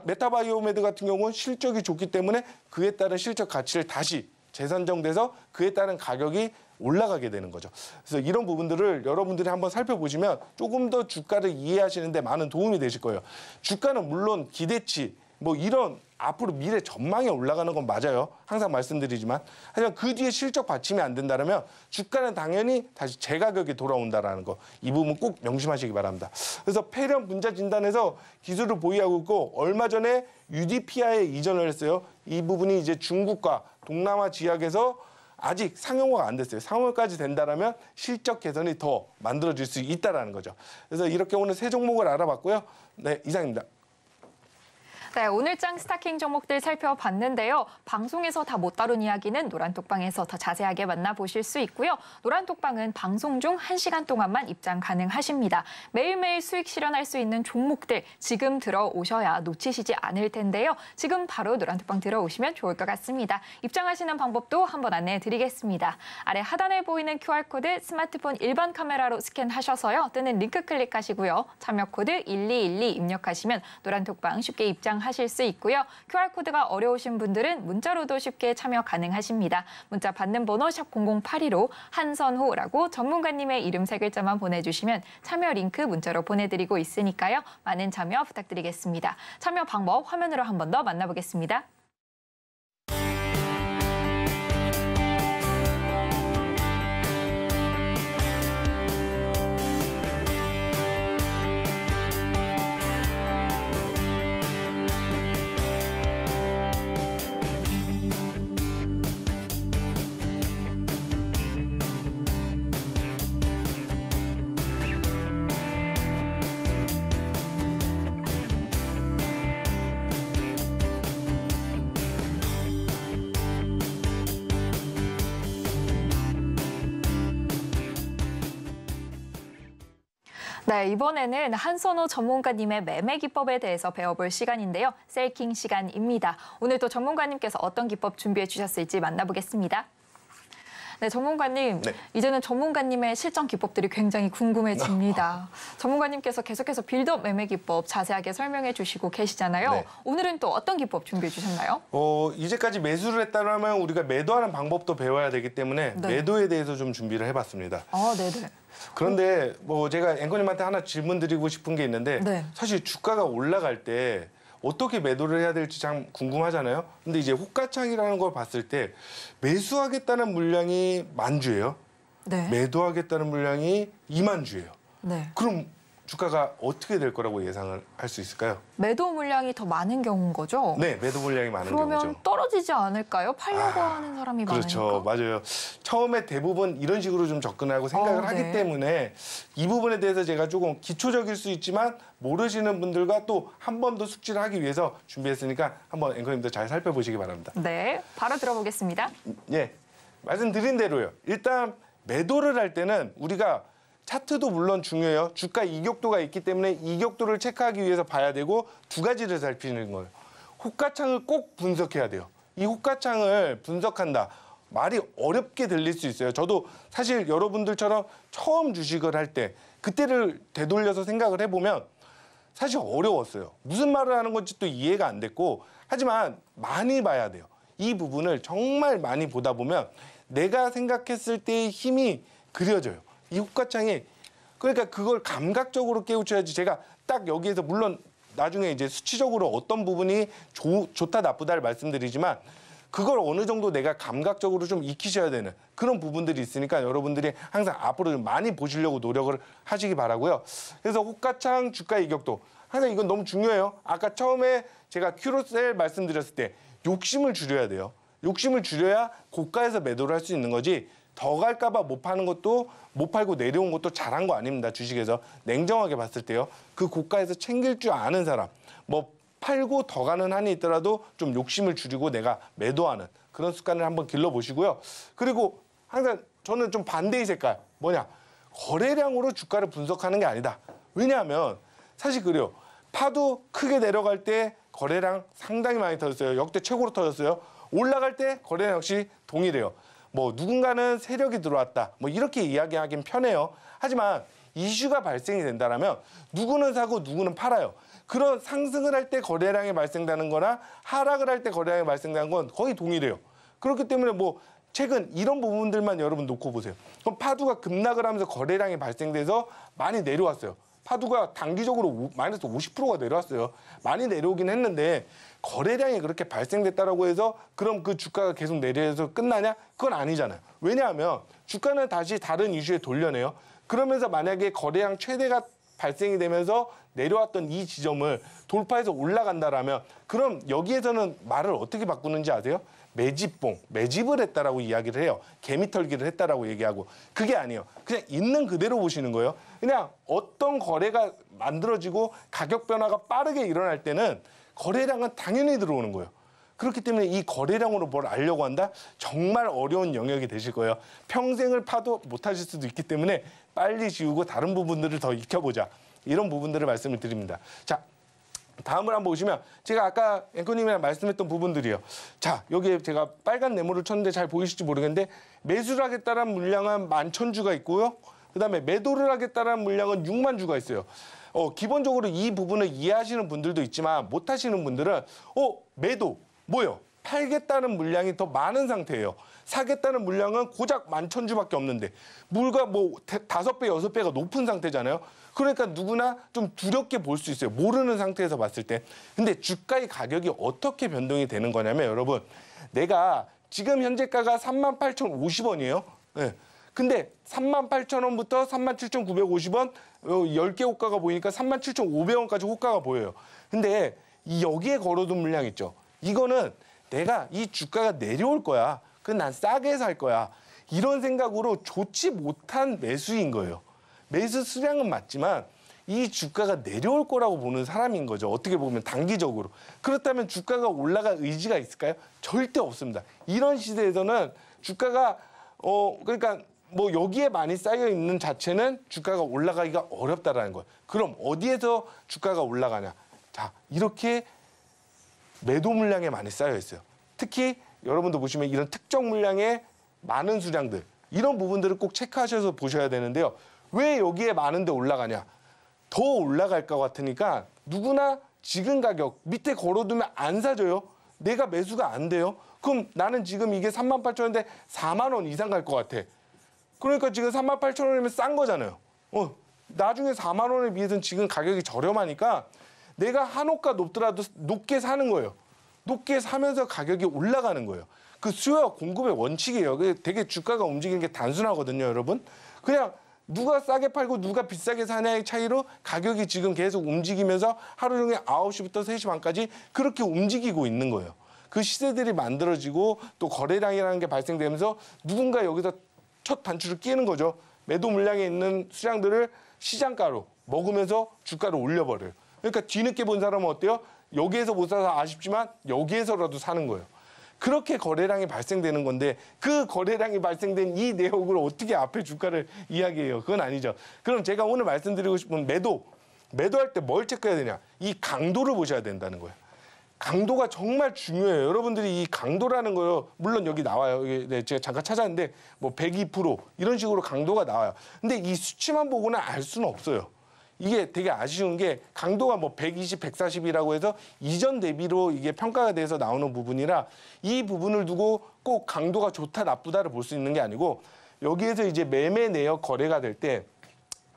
메타바이오메드 같은 경우는 실적이 좋기 때문에 그에 따른 실적 가치를 다시 재산정돼서 그에 따른 가격이 올라가게 되는 거죠. 그래서 이런 부분들을 여러분들이 한번 살펴보시면 조금 더 주가를 이해하시는 데 많은 도움이 되실 거예요. 주가는 물론 기대치, 뭐 이런 앞으로 미래 전망에 올라가는 건 맞아요. 항상 말씀드리지만. 하지만 그 뒤에 실적 받침이 안 된다면 주가는 당연히 다시 제가격에 돌아온다는 거. 이 부분 꼭 명심하시기 바랍니다. 그래서 폐렴 분자 진단에서 기술을 보유하고 있고 얼마 전에 UDPI에 이전을 했어요. 이 부분이 이제 중국과 동남아 지역에서 아직 상용화가 안 됐어요. 상용화까지 된다면 실적 개선이 더 만들어질 수 있다는 거죠. 그래서 이렇게 오늘 세 종목을 알아봤고요. 네, 이상입니다. 네, 오늘장 스타킹 종목들 살펴봤는데요. 방송에서 다 못 다룬 이야기는 노란톡방에서 더 자세하게 만나보실 수 있고요. 노란톡방은 방송 중 1시간 동안만 입장 가능하십니다. 매일매일 수익 실현할 수 있는 종목들 지금 들어오셔야 놓치시지 않을 텐데요. 지금 바로 노란톡방 들어오시면 좋을 것 같습니다. 입장하시는 방법도 한번 안내해 드리겠습니다. 아래 하단에 보이는 QR코드 스마트폰 일반 카메라로 스캔하셔서요. 뜨는 링크 클릭하시고요. 참여 코드 1212 입력하시면 노란톡방 쉽게 입장하실 수 있고요. QR코드가 어려우신 분들은 문자로도 쉽게 참여 가능하십니다. 문자 받는 번호 샵 0082로 한선호라고 전문가님의 이름 3글자만 보내주시면 참여 링크 문자로 보내드리고 있으니까요. 많은 참여 부탁드리겠습니다. 참여 방법 화면으로 한 번 더 만나보겠습니다. 네, 이번에는 한선호 전문가님의 매매 기법에 대해서 배워볼 시간인데요. 셀킹 시간입니다. 오늘 또 전문가님께서 어떤 기법 준비해 주셨을지 만나보겠습니다. 네, 전문가님. 네. 이제는 전문가님의 실전 기법들이 굉장히 궁금해집니다. 전문가님께서 계속해서 빌드업 매매 기법 자세하게 설명해 주시고 계시잖아요. 네. 오늘은 또 어떤 기법 준비해 주셨나요? 이제까지 매수를 했다면 우리가 매도하는 방법도 배워야 되기 때문에 네. 매도에 대해서 좀 준비를 해봤습니다. 네네. 그런데 뭐 제가 앵커님한테 하나 질문 드리고 싶은 게 있는데 네. 사실 주가가 올라갈 때 어떻게 매도를 해야 될지 참 궁금하잖아요. 근데 이제 호가창이라는 걸 봤을 때 매수하겠다는 물량이 10,000주예요. 네. 매도하겠다는 물량이 20,000주예요. 네. 그럼 주가가 어떻게 될 거라고 예상을 할 수 있을까요? 매도 물량이 더 많은 경우인 거죠? 네, 매도 물량이 많은 그러면 경우죠. 떨어지지 않을까요? 팔려고 하는 사람이 그렇죠. 많으니까. 맞아요. 처음에 대부분 이런 식으로 좀 접근하고 생각을 하기 네. 때문에 이 부분에 대해서 제가 조금 기초적일 수 있지만 모르시는 분들과 또 한 번 더 숙지를 하기 위해서 준비했으니까 한번 앵커님도 잘 살펴보시기 바랍니다. 네, 바로 들어보겠습니다. 예, 말씀드린 대로요. 일단 매도를 할 때는 우리가 차트도 물론 중요해요. 주가 이격도가 있기 때문에 이격도를 체크하기 위해서 봐야 되고 두 가지를 살피는 거예요. 호가창을 꼭 분석해야 돼요. 이 호가창을 분석한다. 말이 어렵게 들릴 수 있어요. 저도 사실 여러분들처럼 처음 주식을 할 때 그때를 되돌려서 생각을 해보면 사실 어려웠어요. 무슨 말을 하는 건지 또 이해가 안 됐고 하지만 많이 봐야 돼요. 이 부분을 정말 많이 보다 보면 내가 생각했을 때의 힘이 그려져요. 이 호가창이 그러니까 그걸 감각적으로 깨우쳐야지 제가 딱 여기에서 물론 나중에 이제 수치적으로 어떤 부분이 좋다 나쁘다를 말씀드리지만 그걸 어느 정도 내가 감각적으로 좀 익히셔야 되는 그런 부분들이 있으니까 여러분들이 항상 앞으로 좀 많이 보시려고 노력을 하시기 바라고요. 그래서 호가창 주가 이격도 항상 이건 너무 중요해요. 아까 처음에 제가 큐로셀 말씀드렸을 때 욕심을 줄여야 돼요. 욕심을 줄여야 고가에서 매도를 할 수 있는 거지 더 갈까 봐 못 파는 것도 못 팔고 내려온 것도 잘한 거 아닙니다. 주식에서 냉정하게 봤을 때요. 그 고가에서 챙길 줄 아는 사람 뭐 팔고 더 가는 한이 있더라도 좀 욕심을 줄이고 내가 매도하는 그런 습관을 한번 길러보시고요. 그리고 항상 저는 좀 반대의 색깔 뭐냐 거래량으로 주가를 분석하는 게 아니다. 왜냐하면 사실 그래요. 파도 크게 내려갈 때 거래량 상당히 많이 터졌어요. 역대 최고로 터졌어요. 올라갈 때 거래량 역시 동일해요. 뭐 누군가는 세력이 들어왔다. 뭐 이렇게 이야기하긴 편해요. 하지만 이슈가 발생이 된다면 누구는 사고 누구는 팔아요. 그런 상승을 할 때 거래량이 발생되는 거나 하락을 할 때 거래량이 발생되는 건 거의 동일해요. 그렇기 때문에 뭐 최근 이런 부분들만 여러분 놓고 보세요. 그럼 파도가 급락을 하면서 거래량이 발생돼서 많이 내려왔어요. 파도가 단기적으로 마이너스 50%가 내려왔어요. 많이 내려오긴 했는데 거래량이 그렇게 발생됐다라고 해서 그럼 그 주가가 계속 내려서 끝나냐? 그건 아니잖아요. 왜냐하면 주가는 다시 다른 이슈에 돌려내요. 그러면서 만약에 거래량 최대가 발생이 되면서 내려왔던 이 지점을 돌파해서 올라간다라면 그럼 여기에서는 말을 어떻게 바꾸는지 아세요? 매집을 했다라고 이야기를 해요. 개미털기를 했다라고 얘기하고 그게 아니에요. 그냥 있는 그대로 보시는 거예요. 그냥 어떤 거래가 만들어지고 가격 변화가 빠르게 일어날 때는 거래량은 당연히 들어오는 거예요. 그렇기 때문에 이 거래량으로 뭘 알려고 한다? 정말 어려운 영역이 되실 거예요. 평생을 파도 못 하실 수도 있기 때문에 빨리 지우고 다른 부분들을 더 익혀보자. 이런 부분들을 말씀을 드립니다. 자, 다음을 한번 보시면 제가 아까 앵커님이랑 말씀했던 부분들이에요. 자, 여기에 제가 빨간 네모를 쳤는데 잘 보이실지 모르겠는데 매수를 하겠다는 물량은 11,000주가 있고요. 그다음에 매도를 하겠다는 물량은 60,000주가 있어요. 기본적으로 이 부분을 이해하시는 분들도 있지만 못하시는 분들은 매도 뭐요? 팔겠다는 물량이 더 많은 상태예요. 사겠다는 물량은 고작 11,000주밖에 없는데 물과 뭐 5배, 6배가 높은 상태잖아요. 그러니까 누구나 좀 두렵게 볼 수 있어요. 모르는 상태에서 봤을 때. 근데 주가의 가격이 어떻게 변동이 되는 거냐면 여러분 내가 지금 현재가가 38,050원이에요. 네. 근데 38,000원부터 37,950원 10개 호가가 보이니까 37,500원까지 호가가 보여요. 근데 여기에 걸어둔 물량 있죠. 이거는 내가 이 주가가 내려올 거야. 그럼 난 싸게 살 거야. 이런 생각으로 좋지 못한 매수인 거예요. 매수 수량은 맞지만 이 주가가 내려올 거라고 보는 사람인 거죠. 어떻게 보면 단기적으로. 그렇다면 주가가 올라갈 의지가 있을까요? 절대 없습니다. 이런 시대에서는 주가가 그러니까 뭐 여기에 많이 쌓여 있는 자체는 주가가 올라가기가 어렵다라는 거예요. 그럼 어디에서 주가가 올라가냐? 자, 이렇게 매도 물량에 많이 쌓여 있어요. 특히 여러분도 보시면 이런 특정 물량의 많은 수량들 이런 부분들을 꼭 체크하셔서 보셔야 되는데요. 왜 여기에 많은데 올라가냐? 더 올라갈 것 같으니까 누구나 지금 가격 밑에 걸어두면 안 사줘요. 내가 매수가 안 돼요. 그럼 나는 지금 이게 38,000원인데 4만 원 이상 갈 것 같아. 그러니까 지금 38,000원이면 싼 거잖아요. 나중에 4만 원에 비해서는 지금 가격이 저렴하니까 내가 한호가 높더라도 높게 사는 거예요. 높게 사면서 가격이 올라가는 거예요. 그 수요와 공급의 원칙이에요. 되게 주가가 움직이는 게 단순하거든요, 여러분. 그냥 누가 싸게 팔고 누가 비싸게 사냐의 차이로 가격이 지금 계속 움직이면서 하루 종일 9시부터 3시 반까지 그렇게 움직이고 있는 거예요. 그 시세들이 만들어지고 또 거래량이라는 게 발생되면서 누군가 여기서 첫 단추를 끼는 거죠. 매도 물량에 있는 수량들을 시장가로 먹으면서 주가를 올려버려요. 그러니까 뒤늦게 본 사람은 어때요? 여기에서 못 사서 아쉽지만 여기에서라도 사는 거예요. 그렇게 거래량이 발생되는 건데 그 거래량이 발생된 이 내역을 어떻게 앞에 주가를 이야기해요? 그건 아니죠. 그럼 제가 오늘 말씀드리고 싶은 매도할 때 뭘 체크해야 되냐? 이 강도를 보셔야 된다는 거예요. 강도가 정말 중요해요. 여러분들이 이 강도라는 거요. 물론 여기 나와요. 네, 제가 잠깐 찾았는데 뭐 102% 이런 식으로 강도가 나와요. 근데 이 수치만 보고는 알 수는 없어요. 이게 되게 아쉬운 게 강도가 뭐 120, 140이라고 해서 이전 대비로 이게 평가가 돼서 나오는 부분이라 이 부분을 두고 꼭 강도가 좋다 나쁘다를 볼 수 있는 게 아니고 여기에서 이제 매매 내역 거래가 될 때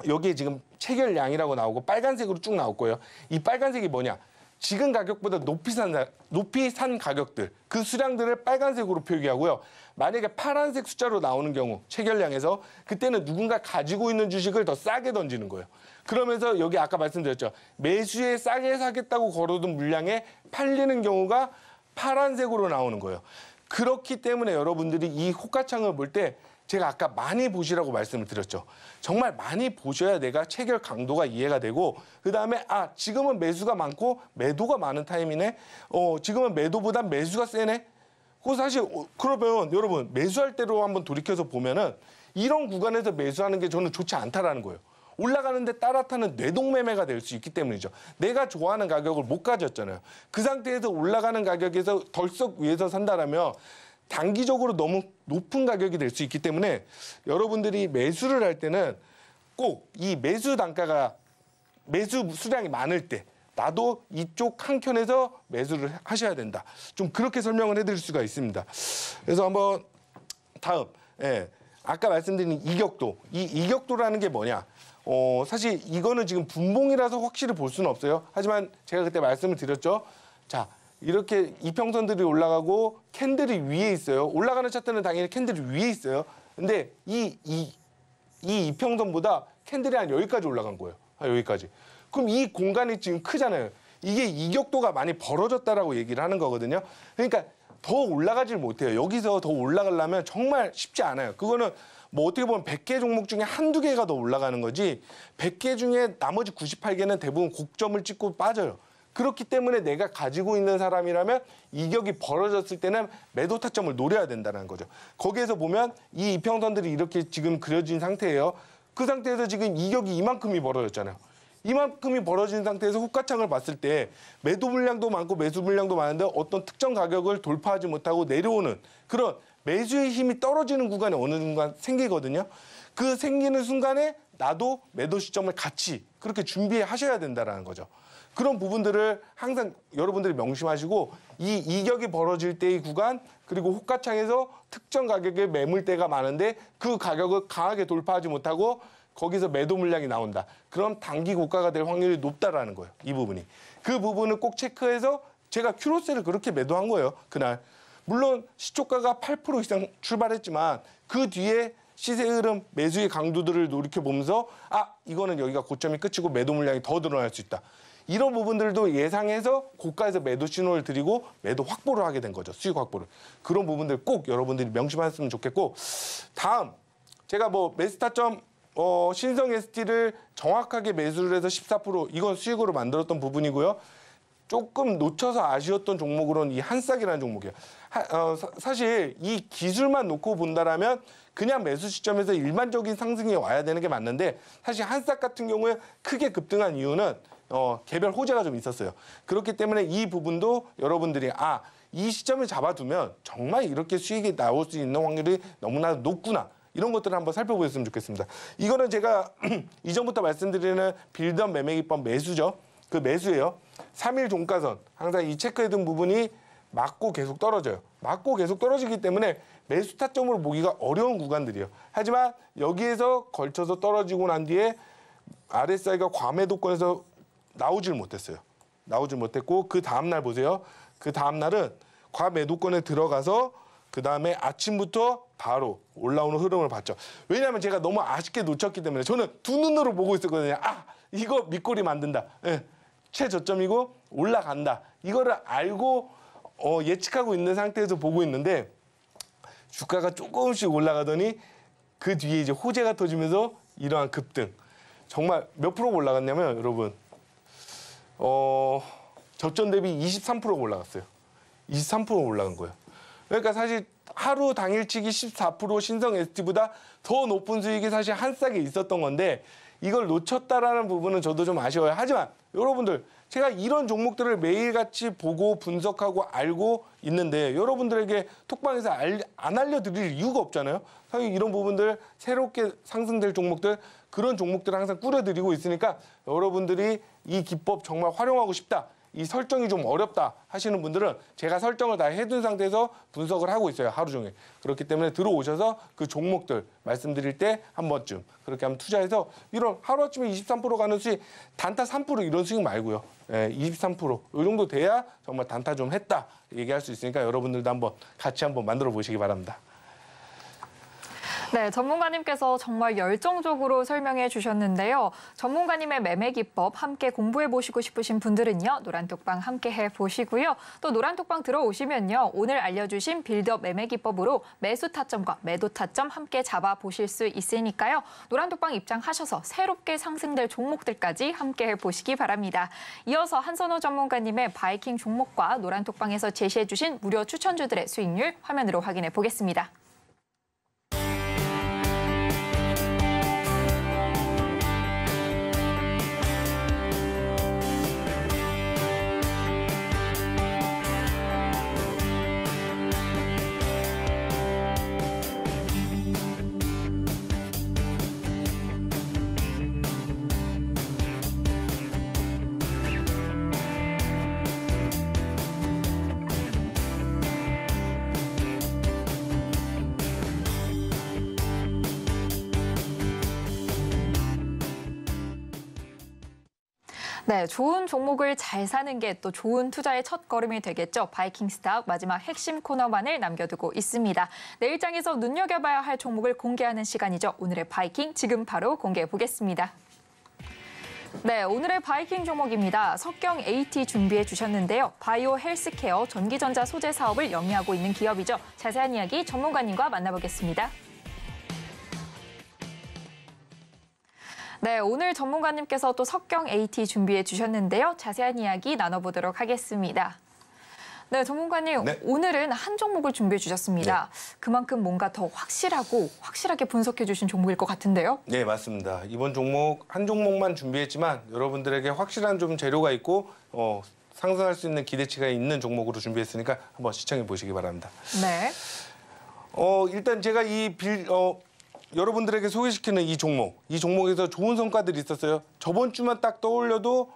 여기에 지금 체결량이라고 나오고 빨간색으로 쭉 나올 거예요. 이 빨간색이 뭐냐? 지금 가격보다 높이 산 가격들, 그 수량들을 빨간색으로 표기하고요. 만약에 파란색 숫자로 나오는 경우, 체결량에서 그때는 누군가 가지고 있는 주식을 더 싸게 던지는 거예요. 그러면서 여기 아까 말씀드렸죠. 매수에 싸게 사겠다고 걸어둔 물량에 팔리는 경우가 파란색으로 나오는 거예요. 그렇기 때문에 여러분들이 이 호가창을 볼 때 제가 아까 많이 보시라고 말씀을 드렸죠. 정말 많이 보셔야 내가 체결 강도가 이해가 되고 그다음에 지금은 매수가 많고 매도가 많은 타임이네. 지금은 매도보단 매수가 세네. 사실 그러면 여러분 매수할 때로 한번 돌이켜서 보면은 이런 구간에서 매수하는 게 저는 좋지 않다라는 거예요. 올라가는데 따라 타는 뇌동매매가 될 수 있기 때문이죠. 내가 좋아하는 가격을 못 가졌잖아요. 그 상태에서 올라가는 가격에서 덜썩 위에서 산다라면 단기적으로 너무 높은 가격이 될 수 있기 때문에 여러분들이 매수를 할 때는 꼭 이 매수 단가가 매수 수량이 많을 때 나도 이쪽 한 켠에서 매수를 하셔야 된다. 좀 그렇게 설명을 해드릴 수가 있습니다. 그래서 한번 다음, 아까 말씀드린 이격도. 이 이격도라는 게 뭐냐? 사실 이거는 지금 분봉이라서 확실히 볼 수는 없어요. 하지만 제가 그때 말씀을 드렸죠. 자, 이렇게 이평선들이 올라가고 캔들이 위에 있어요. 올라가는 차트는 당연히 캔들이 위에 있어요. 근데 이 이평선보다 캔들이 한 여기까지 올라간 거예요. 여기까지. 그럼 이 공간이 지금 크잖아요. 이게 이격도가 많이 벌어졌다라고 얘기를 하는 거거든요. 그러니까 더 올라가질 못해요. 여기서 더 올라가려면 정말 쉽지 않아요. 그거는 뭐 어떻게 보면 100개 종목 중에 한두 개가 더 올라가는 거지 100개 중에 나머지 98개는 대부분 고점을 찍고 빠져요. 그렇기 때문에 내가 가지고 있는 사람이라면 이격이 벌어졌을 때는 매도 타점을 노려야 된다는 거죠. 거기에서 보면 이 이평선들이 이렇게 지금 그려진 상태예요. 그 상태에서 지금 이격이 이만큼이 벌어졌잖아요. 이만큼이 벌어진 상태에서 호가창을 봤을 때 매도 물량도 많고 매수 물량도 많은데 어떤 특정 가격을 돌파하지 못하고 내려오는 그런 매수의 힘이 떨어지는 구간이 어느 순간 생기거든요. 그 생기는 순간에 나도 매도 시점을 같이 그렇게 준비하셔야 된다는 거죠. 그런 부분들을 항상 여러분들이 명심하시고 이 이격이 벌어질 때의 구간 그리고 호가창에서 특정 가격의 매물대가 많은데 그 가격을 강하게 돌파하지 못하고 거기서 매도 물량이 나온다. 그럼 단기 고가가 될 확률이 높다라는 거예요. 이 부분이. 그 부분을 꼭 체크해서 제가 큐로셀을 그렇게 매도한 거예요. 그날. 물론 시초가가 8% 이상 출발했지만 그 뒤에 시세 흐름, 매수의 강도들을 돌이켜보면서 이거는 여기가 고점이 끝이고 매도 물량이 더 늘어날 수 있다. 이런 부분들도 예상해서 고가에서 매도 신호를 드리고 매도 확보를 하게 된 거죠. 수익 확보를. 그런 부분들 꼭 여러분들이 명심하셨으면 좋겠고 다음 제가 뭐 매수타점 신성 ST를 정확하게 매수를 해서 14% 이건 수익으로 만들었던 부분이고요. 조금 놓쳐서 아쉬웠던 종목으로는 이 한싹이라는 종목이에요. 사실 이 기술만 놓고 본다라면 그냥 매수 시점에서 일반적인 상승이 와야 되는 게 맞는데 사실 한싹 같은 경우에 크게 급등한 이유는 개별 호재가 좀 있었어요. 그렇기 때문에 이 부분도 여러분들이 이 시점을 잡아두면 정말 이렇게 수익이 나올 수 있는 확률이 너무나 높구나. 이런 것들을 한번 살펴보셨으면 좋겠습니다. 이거는 제가 이전부터 말씀드리는 빌드업 매매 기법 매수죠. 그 매수예요. 3일 종가선. 항상 이 체크해둔 부분이 맞고 계속 떨어져요. 맞고 계속 떨어지기 때문에 매수 타점으로 보기가 어려운 구간들이에요. 하지만 여기에서 걸쳐서 떨어지고 난 뒤에 RSI가 과매도권에서 나오질 못했어요. 나오질 못했고 그 다음날 보세요. 그 다음날은 과매도권에 들어가서 그 다음에 아침부터 바로 올라오는 흐름을 봤죠. 왜냐하면 제가 너무 아쉽게 놓쳤기 때문에 저는 두 눈으로 보고 있었거든요. 아, 이거 밑꼬리 만든다. 예, 최저점이고 올라간다. 이거를 알고 예측하고 있는 상태에서 보고 있는데 주가가 조금씩 올라가더니 그 뒤에 이제 호재가 터지면서 이러한 급등. 정말 몇 프로가 올라갔냐면 여러분 저점 대비 23%가 올라갔어요. 23%가 올라간 거예요. 그러니까 사실 하루 당일치기 14% 신성 ST보다 더 높은 수익이 사실 한 싹에 있었던 건데 이걸 놓쳤다라는 부분은 저도 좀 아쉬워요. 하지만 여러분들 제가 이런 종목들을 매일같이 보고 분석하고 알고 있는데 여러분들에게 톡방에서 안 알려드릴 이유가 없잖아요. 사실 이런 부분들 새롭게 상승될 종목들 그런 종목들을 항상 꾸려드리고 있으니까 여러분들이 이 기법 정말 활용하고 싶다. 이 설정이 좀 어렵다 하시는 분들은 제가 설정을 다 해둔 상태에서 분석을 하고 있어요. 하루 종일. 그렇기 때문에 들어오셔서 그 종목들 말씀드릴 때 한 번쯤 그렇게 한번 투자해서 이런 하루아침에 23% 가는 수익 단타 3% 이런 수익 말고요. 23% 이 정도 돼야 정말 단타 좀 했다 얘기할 수 있으니까 여러분들도 한번 같이 한번 만들어 보시기 바랍니다. 네, 전문가님께서 정말 열정적으로 설명해 주셨는데요. 전문가님의 매매 기법 함께 공부해 보시고 싶으신 분들은요. 노란톡방 함께 해보시고요. 또 노란톡방 들어오시면요. 오늘 알려주신 빌드업 매매 기법으로 매수 타점과 매도 타점 함께 잡아보실 수 있으니까요. 노란톡방 입장하셔서 새롭게 상승될 종목들까지 함께 해보시기 바랍니다. 이어서 한선호 전문가님의 바이킹 종목과 노란톡방에서 제시해 주신 무료 추천주들의 수익률 화면으로 확인해 보겠습니다. 네, 좋은 종목을 잘 사는 게 또 좋은 투자의 첫걸음이 되겠죠. 바이킹스탁 마지막 핵심 코너만을 남겨두고 있습니다. 내일장에서 눈여겨봐야 할 종목을 공개하는 시간이죠. 오늘의 바이킹 지금 바로 공개해 보겠습니다. 네, 오늘의 바이킹 종목입니다. 석경 AT 준비해 주셨는데요. 바이오 헬스케어 전기전자 소재 사업을 영위하고 있는 기업이죠. 자세한 이야기 전문가님과 만나보겠습니다. 네, 오늘 전문가님께서 또 석경 AT 준비해 주셨는데요. 자세한 이야기 나눠보도록 하겠습니다. 네, 전문가님, 네. 오늘은 한 종목을 준비해 주셨습니다. 네. 그만큼 뭔가 더 확실하게 분석해 주신 종목일 것 같은데요. 네, 맞습니다. 이번 종목 한 종목만 준비했지만 여러분들에게 확실한 좀 재료가 있고 상승할 수 있는 기대치가 있는 종목으로 준비했으니까 한번 시청해 보시기 바랍니다. 네. 일단 제가 여러분들에게 소개시키는 이 종목에서 좋은 성과들이 있었어요. 저번 주만 딱 떠올려도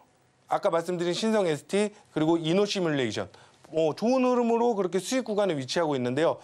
아까 말씀드린 신성 ST 그리고 이노시뮬레이션 좋은 흐름으로 그렇게 수익 구간에 위치하고 있는데요.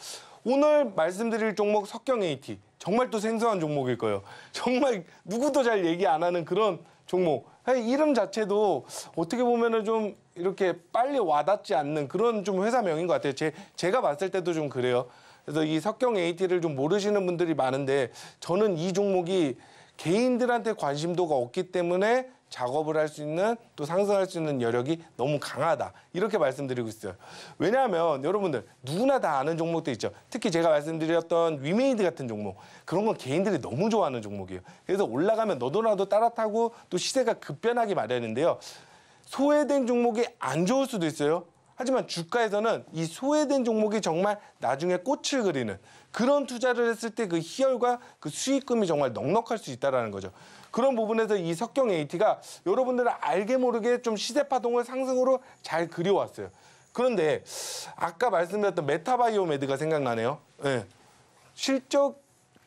오늘 말씀드릴 종목 석경 AT 정말 또 생소한 종목일 거예요. 정말 누구도 잘 얘기 안 하는 그런 종목. 이름 자체도 어떻게 보면은 좀 이렇게 빨리 와닿지 않는 그런 좀 회사명인 것 같아요. 제가 봤을 때도 좀 그래요. 그래서 이 석경 AT를 좀 모르시는 분들이 많은데 저는 이 종목이 개인들한테 관심도가 없기 때문에 작업을 할 수 있는 또 상승할 수 있는 여력이 너무 강하다. 이렇게 말씀드리고 있어요. 왜냐하면 여러분들 누구나 다 아는 종목도 있죠. 특히 제가 말씀드렸던 위메이드 같은 종목. 그런 건 개인들이 너무 좋아하는 종목이에요. 그래서 올라가면 너도나도 따라 타고 또 시세가 급변하기 마련인데요. 소외된 종목이 안 좋을 수도 있어요. 하지만 주가에서는 이 소외된 종목이 정말 나중에 꽃을 그리는 그런 투자를 했을 때 그 희열과 그 수익금이 정말 넉넉할 수 있다는 거죠. 그런 부분에서 이 석경 AT가 여러분들은 알게 모르게 좀 시세 파동을 상승으로 잘 그려왔어요. 그런데 아까 말씀드렸던 메타바이오메드가 생각나네요. 네. 실적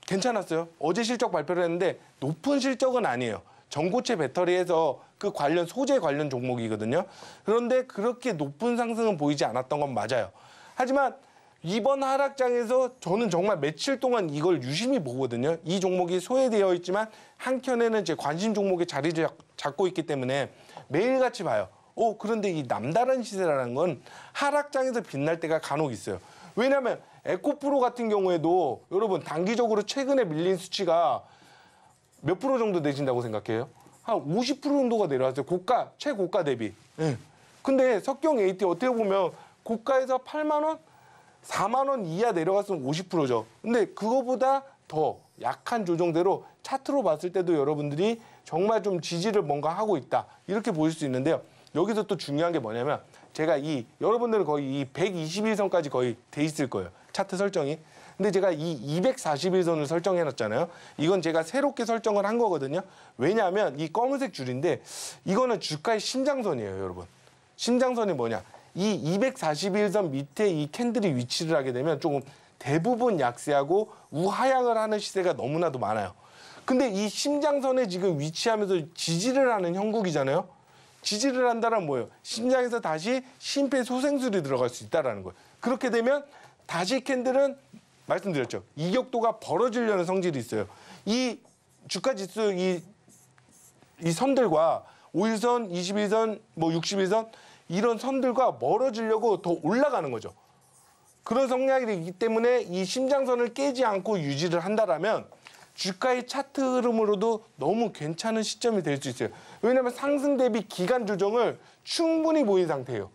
괜찮았어요. 어제 실적 발표를 했는데 높은 실적은 아니에요. 전고체 배터리에서 그 관련 소재 관련 종목이거든요. 그런데 그렇게 높은 상승은 보이지 않았던 건 맞아요. 하지만 이번 하락장에서 저는 정말 며칠 동안 이걸 유심히 보거든요. 이 종목이 소외되어 있지만 한켠에는 제 관심 종목에 자리를 잡고 있기 때문에 매일같이 봐요. 그런데 이 남다른 시세라는 건 하락장에서 빛날 때가 간혹 있어요. 왜냐하면 에코프로 같은 경우에도 여러분 단기적으로 최근에 밀린 수치가 몇 프로 정도 내신다고 생각해요? 한 50% 정도가 내려왔어요. 최고가 대비. 네. 근데 석경 AT 어떻게 보면 고가에서 8만 원, 4만 원 이하 내려갔으면 50%죠. 근데 그거보다 더 약한 조정대로 차트로 봤을 때도 여러분들이 정말 좀 지지를 뭔가 하고 있다. 이렇게 보실 수 있는데요. 여기서 또 중요한 게 뭐냐면 제가 여러분들은 거의 이 121선까지 거의 돼 있을 거예요. 차트 설정이. 근데 제가 이 241선을 설정해 놨잖아요. 이건 제가 새롭게 설정을 한 거거든요. 왜냐하면 이 검은색 줄인데 이거는 주가의 심장선이에요, 여러분. 심장선이 뭐냐? 이 241선 밑에 이 캔들이 위치를 하게 되면 조금 대부분 약세하고 우하향을 하는 시세가 너무나도 많아요. 근데 이 심장선에 지금 위치하면서 지지를 하는 형국이잖아요. 지지를 한다는 뭐예요? 심장에서 다시 심폐소생술이 들어갈 수 있다는 거예요. 그렇게 되면 다시 캔들은 말씀드렸죠. 이격도가 벌어지려는 성질이 있어요. 이 주가지수 이 선들과 5일선, 21선, 61선 이런 선들과 멀어지려고 더 올라가는 거죠. 그런 성향이 있기 때문에 이 심장선을 깨지 않고 유지를 한다라면 주가의 차트 흐름으로도 너무 괜찮은 시점이 될 수 있어요. 왜냐하면 상승 대비 기간 조정을 충분히 보인 상태예요.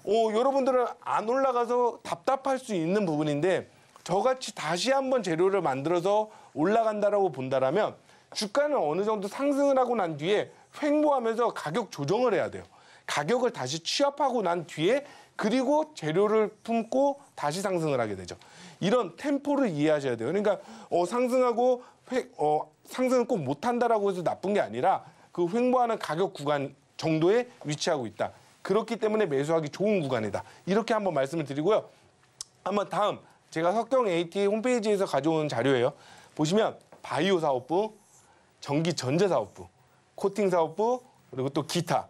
여러분들은 안 올라가서 답답할 수 있는 부분인데 저같이 다시 한번 재료를 만들어서 올라간다라고 본다라면 주가는 어느 정도 상승을 하고 난 뒤에 횡보하면서 가격 조정을 해야 돼요. 가격을 다시 취합하고 난 뒤에 그리고 재료를 품고 다시 상승을 하게 되죠. 이런 템포를 이해하셔야 돼요. 그러니까 상승하고 상승을 꼭 못한다라고 해서 나쁜 게 아니라 그 횡보하는 가격 구간 정도에 위치하고 있다. 그렇기 때문에 매수하기 좋은 구간이다. 이렇게 한번 말씀을 드리고요. 한번 다음 제가 석경 AT 홈페이지에서 가져온 자료예요. 보시면 바이오 사업부, 전기 전자 사업부, 코팅 사업부, 그리고 또 기타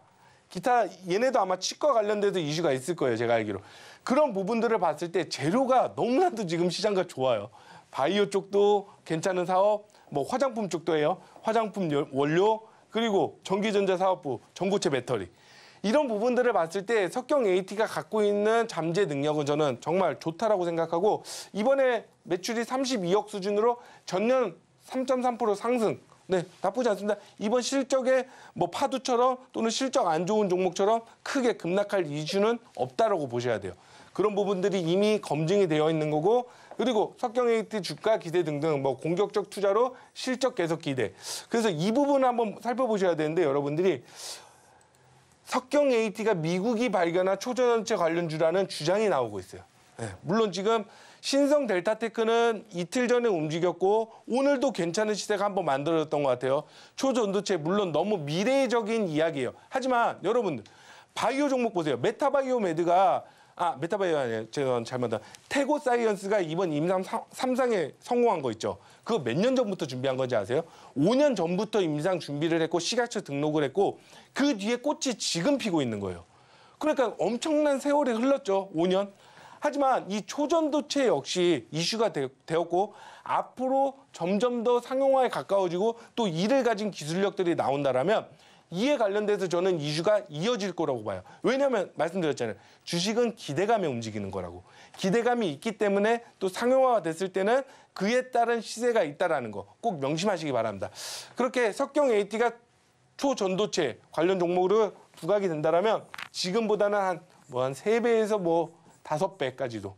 얘네도 아마 치과 관련돼서 이슈가 있을 거예요. 제가 알기로. 그런 부분들을 봤을 때 재료가 너무나도 지금 시장과 좋아요. 바이오 쪽도 괜찮은 사업, 화장품 쪽도 해요. 화장품 원료, 그리고 전기전자 사업부, 전고체 배터리. 이런 부분들을 봤을 때 석경 AT가 갖고 있는 잠재 능력은 저는 정말 좋다라고 생각하고 이번에 매출이 32억 수준으로 전년 3.3% 상승. 네, 나쁘지 않습니다. 이번 실적에 파두처럼 또는 실적 안 좋은 종목처럼 크게 급락할 이슈는 없다라고 보셔야 돼요. 그런 부분들이 이미 검증이 되어 있는 거고 그리고 석경 AT 주가 기대 등등 공격적 투자로 실적 계속 기대. 그래서 이 부분을 한번 살펴보셔야 되는데 여러분들이 석경 AT가 미국이 발견한 초전체 관련주라는 주장이 나오고 있어요. 네, 물론 지금 신성 델타테크는 이틀 전에 움직였고 오늘도 괜찮은 시세가 한번 만들어졌던 것 같아요. 초전도체 물론 너무 미래적인 이야기예요. 하지만 여러분들 바이오 종목 보세요. 메타바이오 메드가 메타바이오 아니에요. 제가 잘못한 태고사이언스가 이번 임상 3상에 성공한 거 있죠. 그거 몇 년 전부터 준비한 건지 아세요? 5년 전부터 임상 준비를 했고 시가처 등록을 했고 그 뒤에 꽃이 지금 피고 있는 거예요. 그러니까 엄청난 세월이 흘렀죠. 5년. 하지만 이 초전도체 역시 이슈가 되었고 앞으로 점점 더 상용화에 가까워지고 또 이를 가진 기술력들이 나온다라면 이에 관련돼서 저는 이슈가 이어질 거라고 봐요. 왜냐하면 말씀드렸잖아요. 주식은 기대감에 움직이는 거라고. 기대감이 있기 때문에 또 상용화가 됐을 때는 그에 따른 시세가 있다라는 거 꼭 명심하시기 바랍니다. 그렇게 석경 AT가 초전도체 관련 종목으로 부각이 된다라면 지금보다는 한 3배에서 5배까지도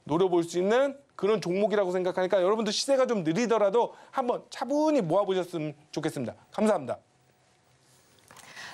노려볼 수 있는 그런 종목이라고 생각하니까 여러분들 시세가 좀 느리더라도 한번 차분히 모아보셨으면 좋겠습니다. 감사합니다.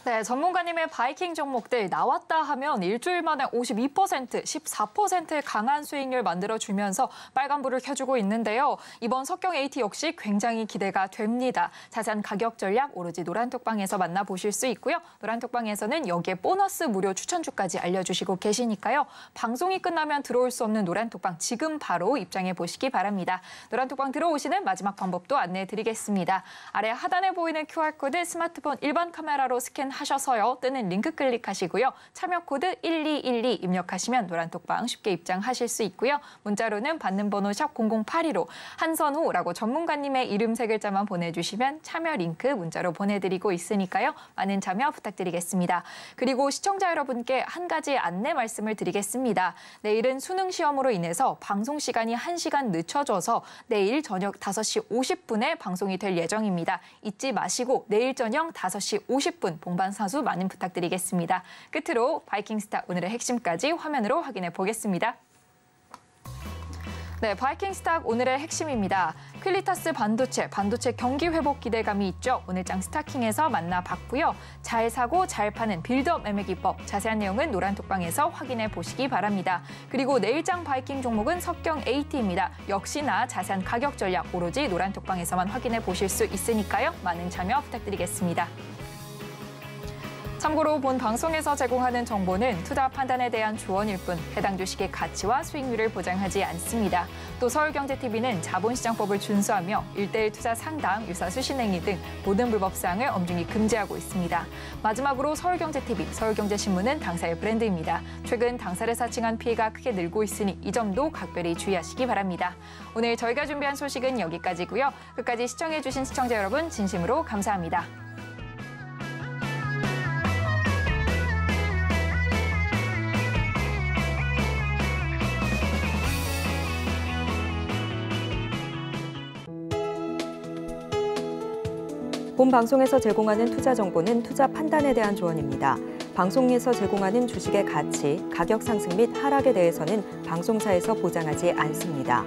네, 전문가님의 바이킹 종목들 나왔다 하면 일주일 만에 52%, 14%의 강한 수익률 만들어주면서 빨간불을 켜주고 있는데요. 이번 석경 AT 역시 굉장히 기대가 됩니다. 자세한 가격 전략 오로지 노란톡방에서 만나보실 수 있고요. 노란톡방에서는 여기에 보너스 무료 추천주까지 알려주시고 계시니까요. 방송이 끝나면 들어올 수 없는 노란톡방 지금 바로 입장해 보시기 바랍니다. 노란톡방 들어오시는 마지막 방법도 안내해 드리겠습니다. 아래 하단에 보이는 QR코드 스마트폰 일반 카메라로 스캔하셔서요. 뜨는 링크 클릭하시고요. 참여 코드 1212 입력하시면 노란톡방 쉽게 입장하실 수 있고요. 문자로는 받는 번호 샵 0082로 한선호라고 전문가님의 이름 세 글자만 보내주시면 참여 링크 문자로 보내드리고 있으니까요. 많은 참여 부탁드리겠습니다. 그리고 시청자 여러분께 한 가지 안내 말씀을 드리겠습니다. 내일은 수능 시험으로 인해서 방송 시간이 1시간 늦춰져서 내일 저녁 5시 50분에 방송이 될 예정입니다. 잊지 마시고 내일 저녁 5시 50분 봉반사수 많은 부탁드리겠습니다. 끝으로 바이킹스타 오늘의 핵심까지 화면으로 확인해 보겠습니다. 네, 바이킹스탁 오늘의 핵심입니다. 퀼리타스 반도체 경기 회복 기대감이 있죠. 오늘장 스타킹에서 만나봤고요. 잘 사고 잘 파는 빌드업 매매 기법, 자세한 내용은 노란톡방에서 확인해 보시기 바랍니다. 그리고 내일장 바이킹 종목은 석경 AT입니다. 역시나 자세한 가격 전략 오로지 노란톡방에서만 확인해 보실 수 있으니까요. 많은 참여 부탁드리겠습니다. 참고로 본 방송에서 제공하는 정보는 투자 판단에 대한 조언일 뿐 해당 주식의 가치와 수익률을 보장하지 않습니다. 또 서울경제TV는 자본시장법을 준수하며 1:1 투자 상당, 유사 수신행위 등 모든 불법사항을 엄중히 금지하고 있습니다. 마지막으로 서울경제TV, 서울경제신문은 당사의 브랜드입니다. 최근 당사를 사칭한 피해가 크게 늘고 있으니 이 점도 각별히 주의하시기 바랍니다. 오늘 저희가 준비한 소식은 여기까지고요. 끝까지 시청해주신 시청자 여러분 진심으로 감사합니다. 본 방송에서 제공하는 투자 정보는 투자 판단에 대한 조언입니다. 방송에서 제공하는 주식의 가치, 가격 상승 및 하락에 대해서는 방송사에서 보장하지 않습니다.